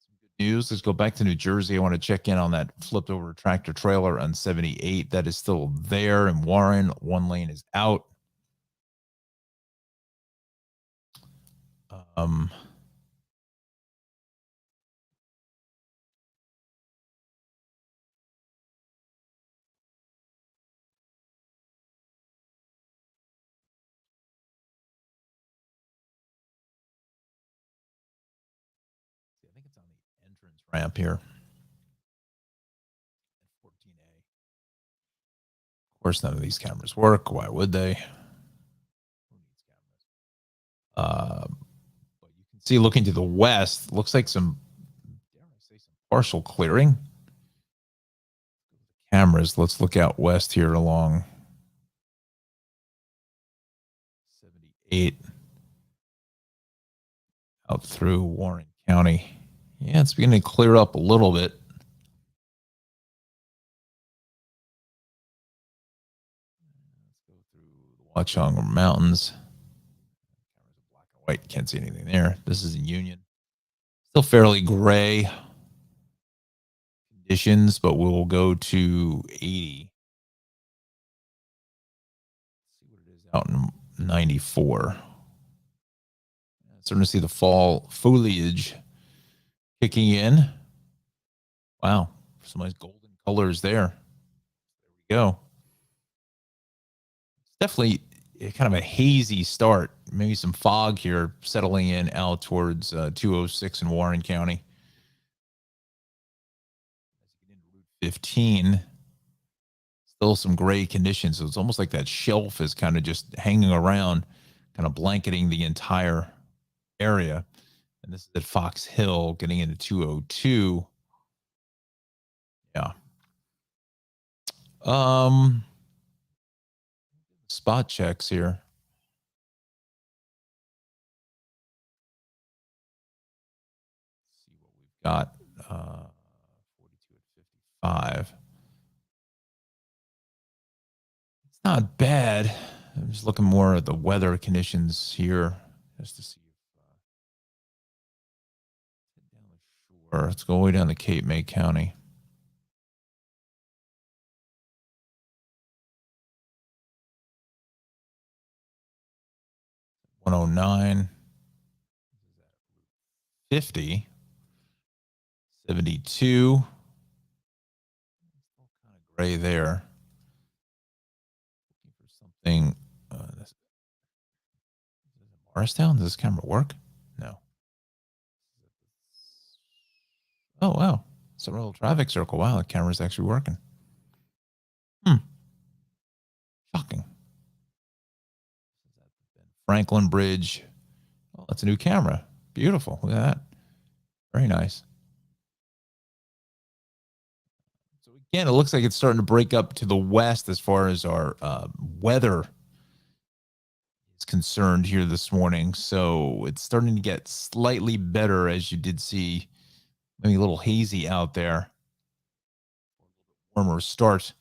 Some good news. Let's go back to New Jersey. I want to check in on that flipped over tractor trailer on 78. That is still there. And Warren, one lane is out. I think it's on the entrance ramp here. 14A. Of course, none of these cameras work. Why would they? Who needs cameras? But you can see looking to the west, looks like some, dare I say, some partial clearing. Cameras. Let's look out west here along 78 out through Warren County. Yeah, it's beginning to clear up a little bit. Let's go through the Watchung Mountains. Cameras are black and white. Can't see anything there. This is in Union. Still fairly gray conditions, but we'll go to 80. Let's see what it is out in 94. Starting to see the fall foliage kicking in. Wow, some nice golden colors there. There we go. It's definitely kind of a hazy start. Maybe some fog here settling in out towards 206 in Warren County. 15. Still some gray conditions. So it's almost like that shelf is kind of just hanging around, kind of blanketing the entire area. And this is at Fox Hill getting into 202. Yeah. Spot checks here. Let's see what we've got. 42 at 55. It's not bad. I'm just looking more at the weather conditions here just to see. Let's go way down to Cape May County. $109, 50, 72. Kind of gray there. Looking for something. Morristown? Does this camera work? No. Oh, wow. It's a real traffic circle. Wow, the camera's actually working. Shocking. Franklin Bridge. Oh, that's a new camera. Beautiful. Look at that. Very nice. So again, it looks like it's starting to break up to the west as far as our weather is concerned here this morning. So it's starting to get slightly better, as you did see. Maybe a little hazy out there. Warmer start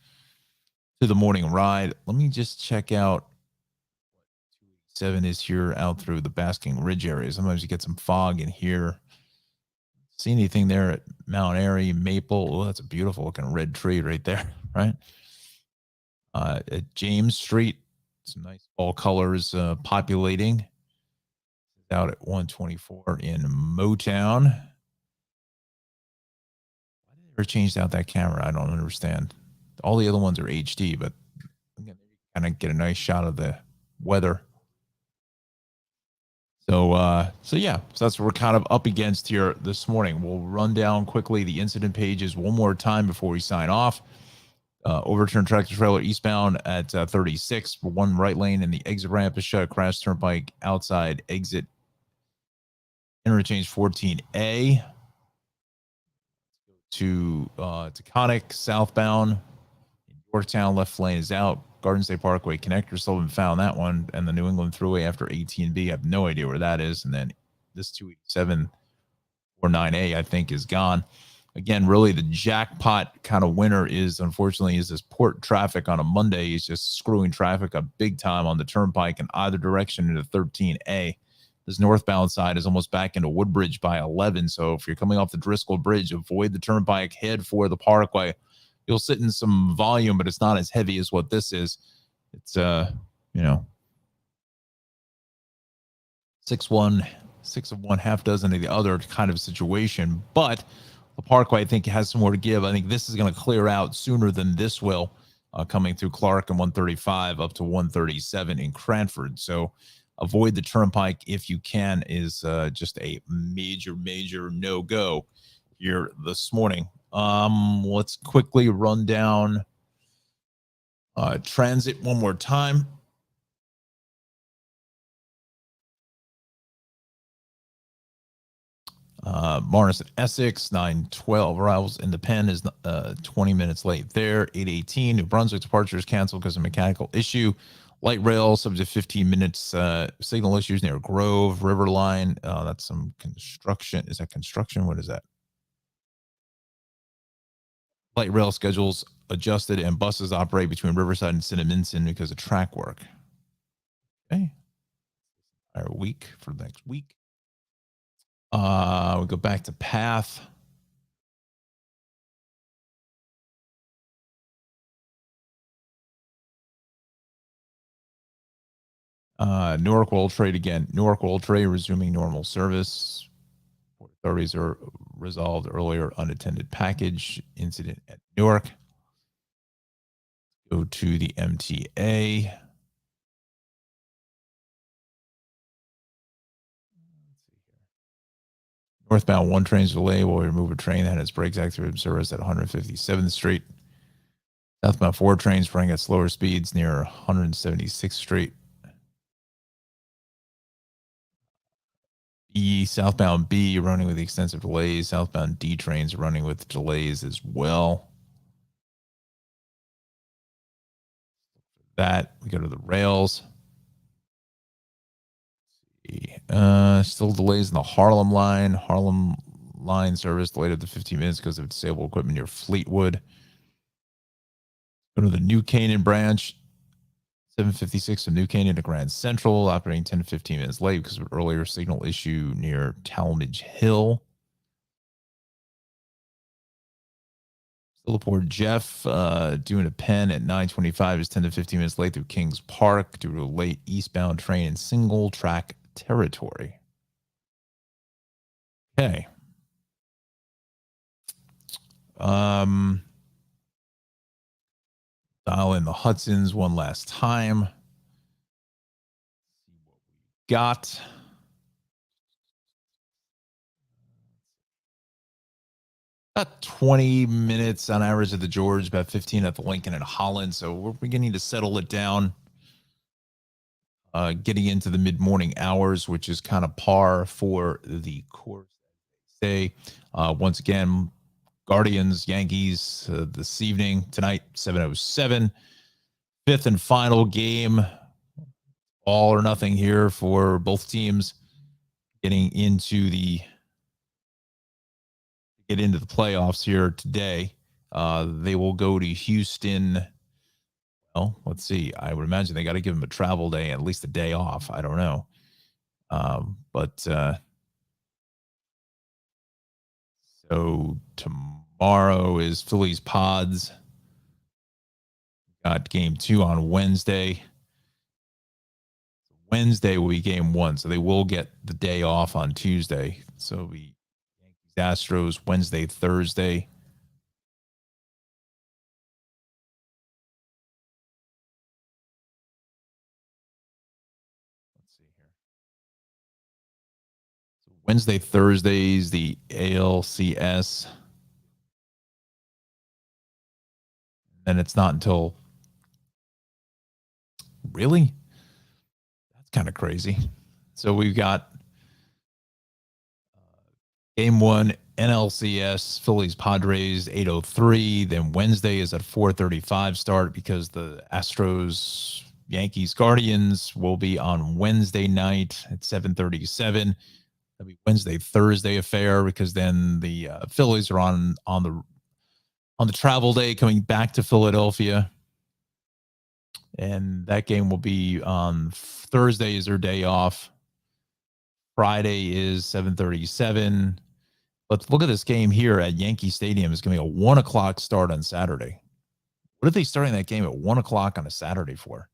to the morning ride. Let me just check out what 287 is here out through the Basking Ridge area. Sometimes you get some fog in here. See anything there at Mount Airy, Maple? Oh, that's a beautiful looking red tree right there, right? At James Street, some nice fall colors populating. Out at 124 in Motown. Or changed out that camera. I don't understand. All the other ones are HD, but again, you kind of get a nice shot of the weather. So yeah, so that's what we're kind of up against here this morning. We'll run down quickly the incident pages one more time before we sign off. Overturned tractor trailer eastbound at 36. One right lane in the exit ramp is shut. Crash turnpike outside exit interchange 14A. To Taconic southbound in Yorktown, left lane is out. Garden State Parkway connector, still haven't found that one. And the New England Thruway after AT&B, I have no idea where that is. And then this 287 or 9A, I think, is gone. again, really the jackpot kind of winner is, unfortunately, is this port traffic on a Monday is just screwing traffic up big time on the turnpike in either direction into 13A. This northbound side is almost back into Woodbridge by 11. So if you're coming off the Driscoll Bridge, avoid the turnpike, head for the Parkway. You'll sit in some volume, but it's not as heavy as what this is. It's, 6 of one, half dozen of the other kind of situation. But the Parkway, I think, has some more to give. I think this is going to clear out sooner than this will, coming through Clark and 135 up to 137 in Cranford. So avoid the turnpike if you can is just a major no-go here this morning. Let's quickly run down transit one more time. Morris at Essex, 9:12 arrivals in the Penn is 20 minutes late there. 8:18 New Brunswick departure is canceled because of mechanical issue. Light rail subject to 15 minutes. Signal issues near Grove River Line. That's some construction. Is that construction? What is that? Light rail schedules adjusted and buses operate between Riverside and Cinnaminson because of track work. Okay. Our week for the next week. We go back to Path. Newark World Trade again. Newark World Trade resuming normal service. Port authorities are resolved earlier unattended package incident at Newark. Go to the MTA. Northbound 1 train's delay will remove a train that had its brakes activated service at 157th Street. Southbound 4 trains running at slower speeds near 176th Street. Southbound B running with extensive delays. Southbound D trains running with delays as well. That we go to the rails. Still delays in the Harlem line. Harlem line service delayed up to 15 minutes because of disabled equipment near Fleetwood. Go to the New Canaan branch. 756 from New Canaan to Grand Central, operating 10 to 15 minutes late because of an earlier signal issue near Talmadge Hill. Stillport Jeff doing a Penn at 9:25 is 10 to 15 minutes late through Kings Park due to a late eastbound train in single track territory. Okay. Dial in the Hudsons one last time. See what we got. About 20 minutes on average at the George, about 15 at the Lincoln and Holland. So we're beginning to settle it down. Getting into the mid-morning hours, which is kind of par for the course. Say, once again, Guardians, Yankees this evening, tonight, 7:07. Fifth and final game. All or nothing here for both teams getting into the playoffs here today. They will go to Houston. Well, let's see. I would imagine they got to give them a travel day, at least a day off. I don't know. So tomorrow is Phillies Pods. Got game 2 on Wednesday. Wednesday will be game 1, so they will get the day off on Tuesday. So it'll be Yankees Astros Wednesday, Thursday. Let's see here. So Wednesday, Thursdays, the ALCS. And it's not until really? That's kind of crazy. So we've got game 1 NLCS Phillies Padres 8:03. Then Wednesday is at 4:35 start because the Astros Yankees Guardians will be on Wednesday night at 7:37. That'll be Wednesday, Thursday affair, because then the Phillies are on the travel day coming back to Philadelphia. And that game will be on Thursday is their day off. Friday is 7:37. Let's look at this game here at Yankee Stadium. It's going to be a 1 o'clock start on Saturday. What are they starting that game at 1 o'clock on a Saturday for?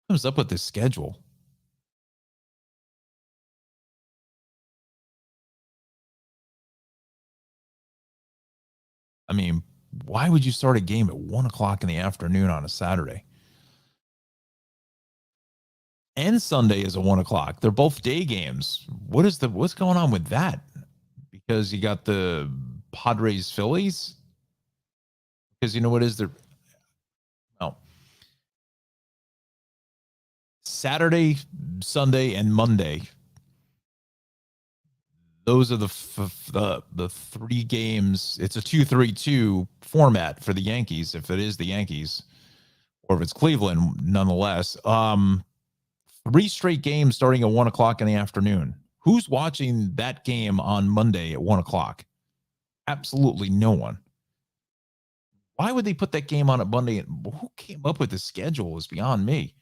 What comes up with this schedule? I mean, why would you start a game at 1 o'clock in the afternoon on a Saturday? And Sunday is a 1 o'clock. They're both day games. What's going on with that? Because you got the Padres Phillies. Because you know what is there? No. Saturday, Sunday, and Monday. Those are the three games. It's a 2-3-2 format for the Yankees, if it is the Yankees, or if it's Cleveland, nonetheless. 3 straight games starting at 1 o'clock in the afternoon. Who's watching that game on Monday at 1 o'clock? Absolutely no one. Why would they put that game on at Monday? Who came up with the schedule is beyond me.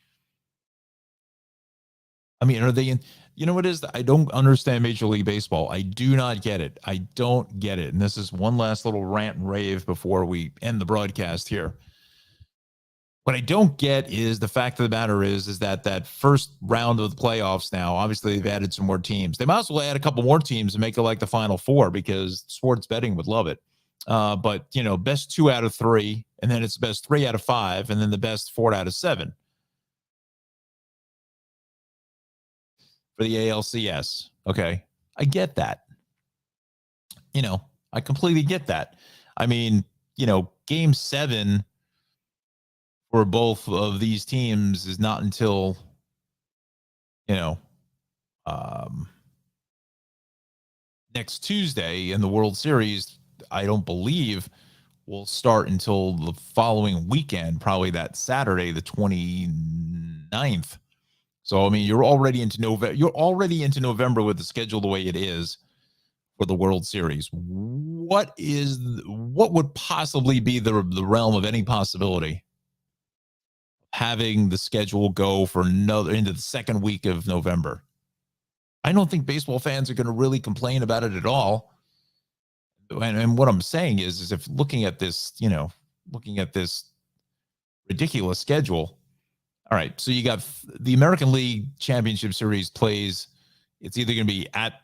I mean, are they in? You know what it is? I don't understand Major League Baseball. I do not get it. I don't get it. And this is one last little rant and rave before we end the broadcast here. What I don't get is the fact of the matter is that first round of the playoffs now, obviously they've added some more teams. They might as well add a couple more teams and make it like the Final Four because sports betting would love it. But, you know, best 2 out of 3, and then it's best 3 out of 5, and then the best 4 out of 7. For the ALCS. Okay. I get that. You know, I completely get that. I mean, you know, game 7 for both of these teams is not until, you know, next Tuesday, in the World Series, I don't believe will start until the following weekend, probably that Saturday, the 29th. So, I mean, you're already into November with the schedule the way it is for the World Series. What would possibly be the realm of any possibility having the schedule go for into the second week of November? I don't think baseball fans are going to really complain about it at all. And what I'm saying is if looking at this ridiculous schedule. All right, so you got the American League Championship Series plays. It's either going to be at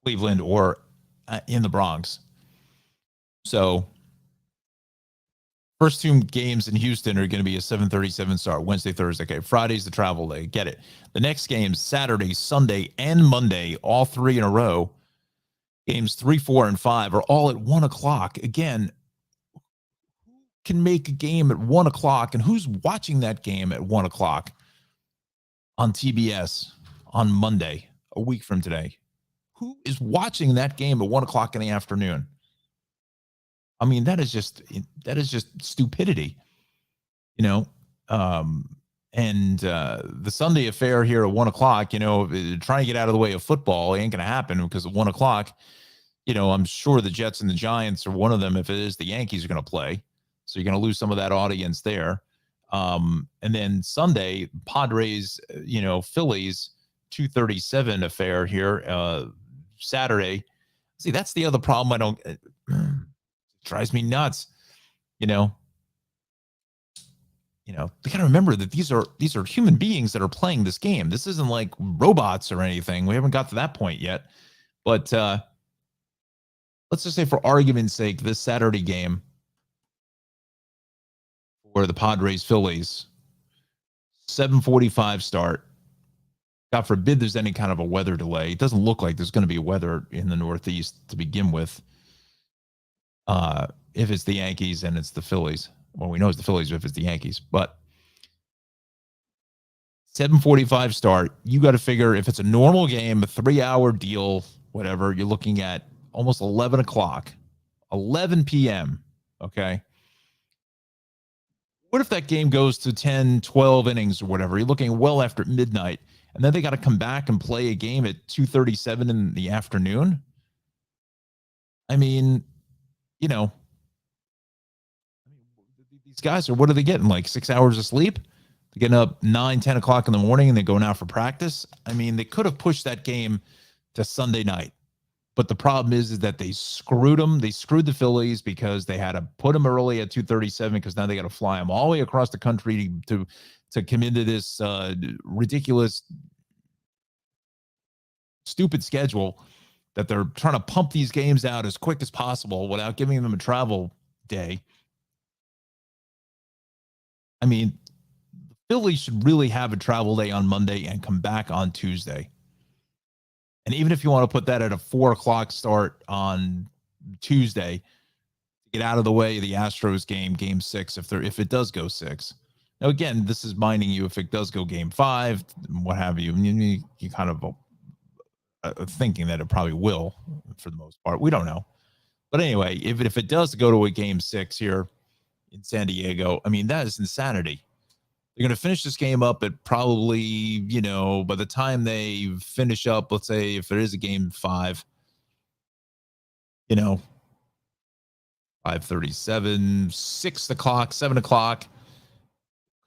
Cleveland or in the Bronx. So first 2 games in Houston are going to be a 7:37 start, Wednesday, Thursday. Okay, Friday's the travel day. Get it. The next games, Saturday, Sunday, and Monday, all 3 in a row. Games 3, 4, and 5 are all at 1 o'clock. Again, can make a game at 1 o'clock, and who's watching that game at 1 o'clock on TBS on Monday, a week from today? Who is watching that game at 1 o'clock in the afternoon? I mean, that is just stupidity, you know. And the Sunday affair here at 1 o'clock, you know, trying to get out of the way of football ain't going to happen because at 1 o'clock, you know, I'm sure the Jets and the Giants are one of them. If it is the Yankees are going to play. So you're going to lose some of that audience there. And then Sunday, Padres, you know, Phillies, 2:37 affair here. Saturday. See, that's the other problem. It drives me nuts. You know, they got to remember that these are human beings that are playing this game. This isn't like robots or anything. We haven't got to that point yet. But let's just say for argument's sake, this Saturday game, for the Padres Phillies, 7:45 start. God forbid there's any kind of a weather delay. It doesn't look like there's going to be weather in the Northeast to begin with. If it's the Yankees and it's the Phillies. Well, we know it's the Phillies if it's the Yankees. But 7:45 start. You got to figure if it's a normal game, a 3-hour deal, whatever, you're looking at almost 11 o'clock, 11 p.m. Okay. What if that game goes to 10, 12 innings or whatever? You're looking well after midnight. and then they got to come back and play a game at 2:37 in the afternoon. I mean, you know, these guys are, what are they getting? Like 6 hours of sleep? They're getting up 9, 10 o'clock in the morning and then going out for practice. I mean, they could have pushed that game to Sunday night. But the problem is that they screwed them. They screwed the Phillies because they had to put them early at 2:37 because now they got to fly them all the way across the country to come into this ridiculous, stupid schedule that they're trying to pump these games out as quick as possible without giving them a travel day. I mean, the Phillies should really have a travel day on Monday and come back on Tuesday. And even if you want to put that at a 4 o'clock start on Tuesday, to get out of the way of the Astros game 6, if it does go 6. Now, again, this is minding you if it does go game 5, what have you. You kind of thinking that it probably will for the most part. We don't know. But anyway, if it does go to a game 6 here in San Diego, I mean, that is insanity. They're going to finish this game up at probably, by the time they finish up, let's say if there is a game 5, 5:37, 6 o'clock, 7 o'clock,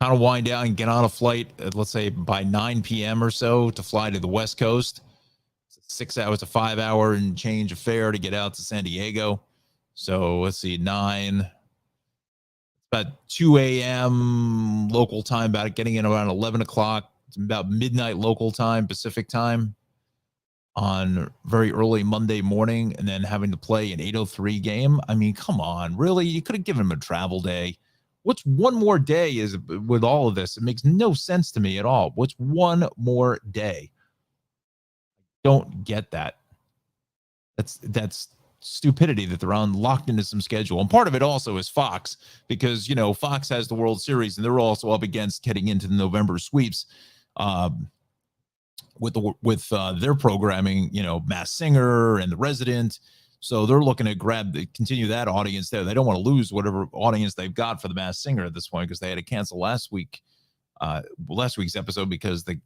kind of wind down and get on a flight, let's say by 9 p.m. or so to fly to the West Coast. 6 hours, a 5 hour and change affair to get out to San Diego. So let's see, 9, about 2 a.m. local time, about getting in around 11 o'clock, about midnight local time, Pacific time on very early Monday morning, and then having to play an 8:03 game. I mean, come on, really? You could have given him a travel day. What's one more day is with all of this? It makes no sense to me at all. What's one more day? Don't get that. That's stupidity that they're locked into some schedule. And part of it also is Fox, because, Fox has the World Series and they're also up against getting into the November sweeps with their programming, Masked Singer and The Resident. So they're looking to continue that audience there. They don't want to lose whatever audience they've got for the Masked Singer at this point, because they had to cancel last week's episode because the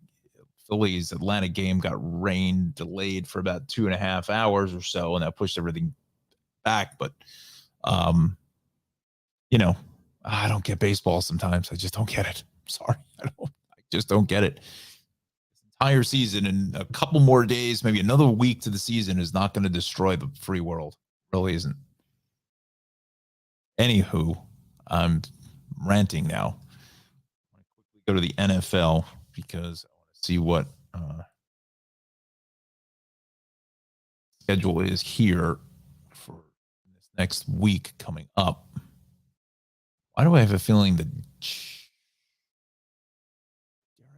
Phillies Atlanta game got rain delayed for about 2.5 hours or so, and that pushed everything back. But I don't get baseball sometimes. I just don't get it. I'm sorry. I just don't get it. This entire season and a couple more days, maybe another week to the season, is not going to destroy the free world. It really isn't. Anywho, I'm ranting now. I want to quickly go to the NFL because see what schedule is here for this next week coming up. Why do I have a feeling that, dare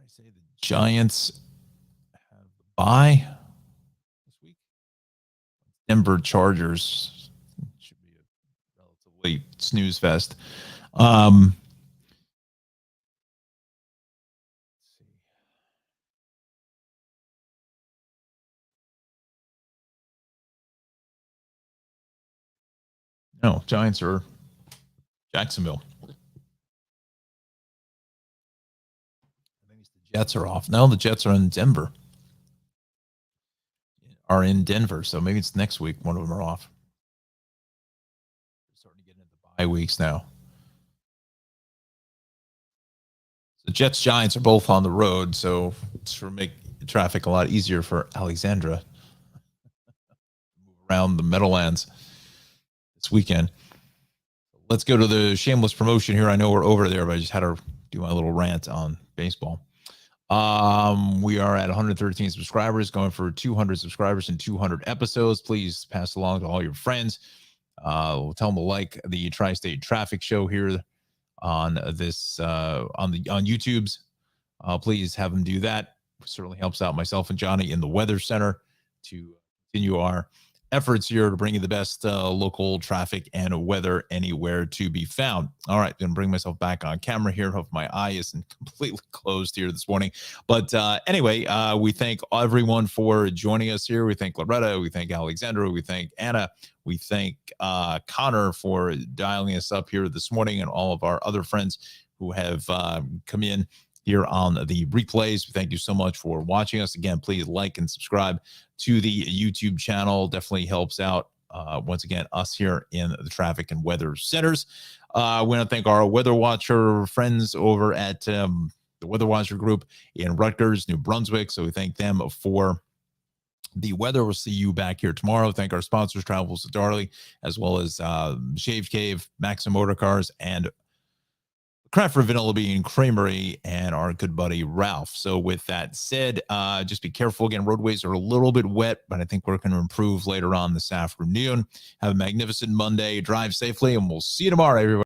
I say, the Giants have the bye this week? Denver Chargers should be a relatively snooze fest. No, Giants are Jacksonville. I think the Jets are off. No, the Jets are in Denver. So maybe it's next week. One of them are off. We're starting to get into the bye weeks now. The Jets, Giants are both on the road, so it's for make traffic a lot easier for Alexandra. Move around the Meadowlands this weekend. Let's go to the shameless promotion here. I know we're over there, but I just had to do my little rant on baseball. We are at 113 subscribers, going for 200 subscribers and 200 episodes. Please pass along to all your friends. Tell them to like the Tri-State Traffic Show here on this on YouTube's. Please have them do that. It certainly helps out myself and Johnny in the Weather Center to continue our efforts here to bring you the best local traffic and weather anywhere to be found. All right, going to bring myself back on camera here. Hope my eye isn't completely closed here this morning. But anyway, we thank everyone for joining us here. We thank Loretta. We thank Alexandra. We thank Anna. We thank Connor for dialing us up here this morning, and all of our other friends who have come in here on the replays. Thank you so much for watching us. Again, please like and subscribe to the YouTube channel. Definitely helps out, once again, us here in the traffic and weather centers. I want to thank our Weather Watcher friends over at the Weather Watcher group in Rutgers, New Brunswick. So we thank them for the weather. We'll see you back here tomorrow. Thank our sponsors, Travels to Darley, as well as Shave Cave, Maxim Motor Cars, and Craft Vanilla Bean Creamery, and our good buddy Ralph. So with that said, just be careful. Again, roadways are a little bit wet, but I think we're going to improve later on this afternoon. Have a magnificent Monday. Drive safely, and we'll see you tomorrow, everybody.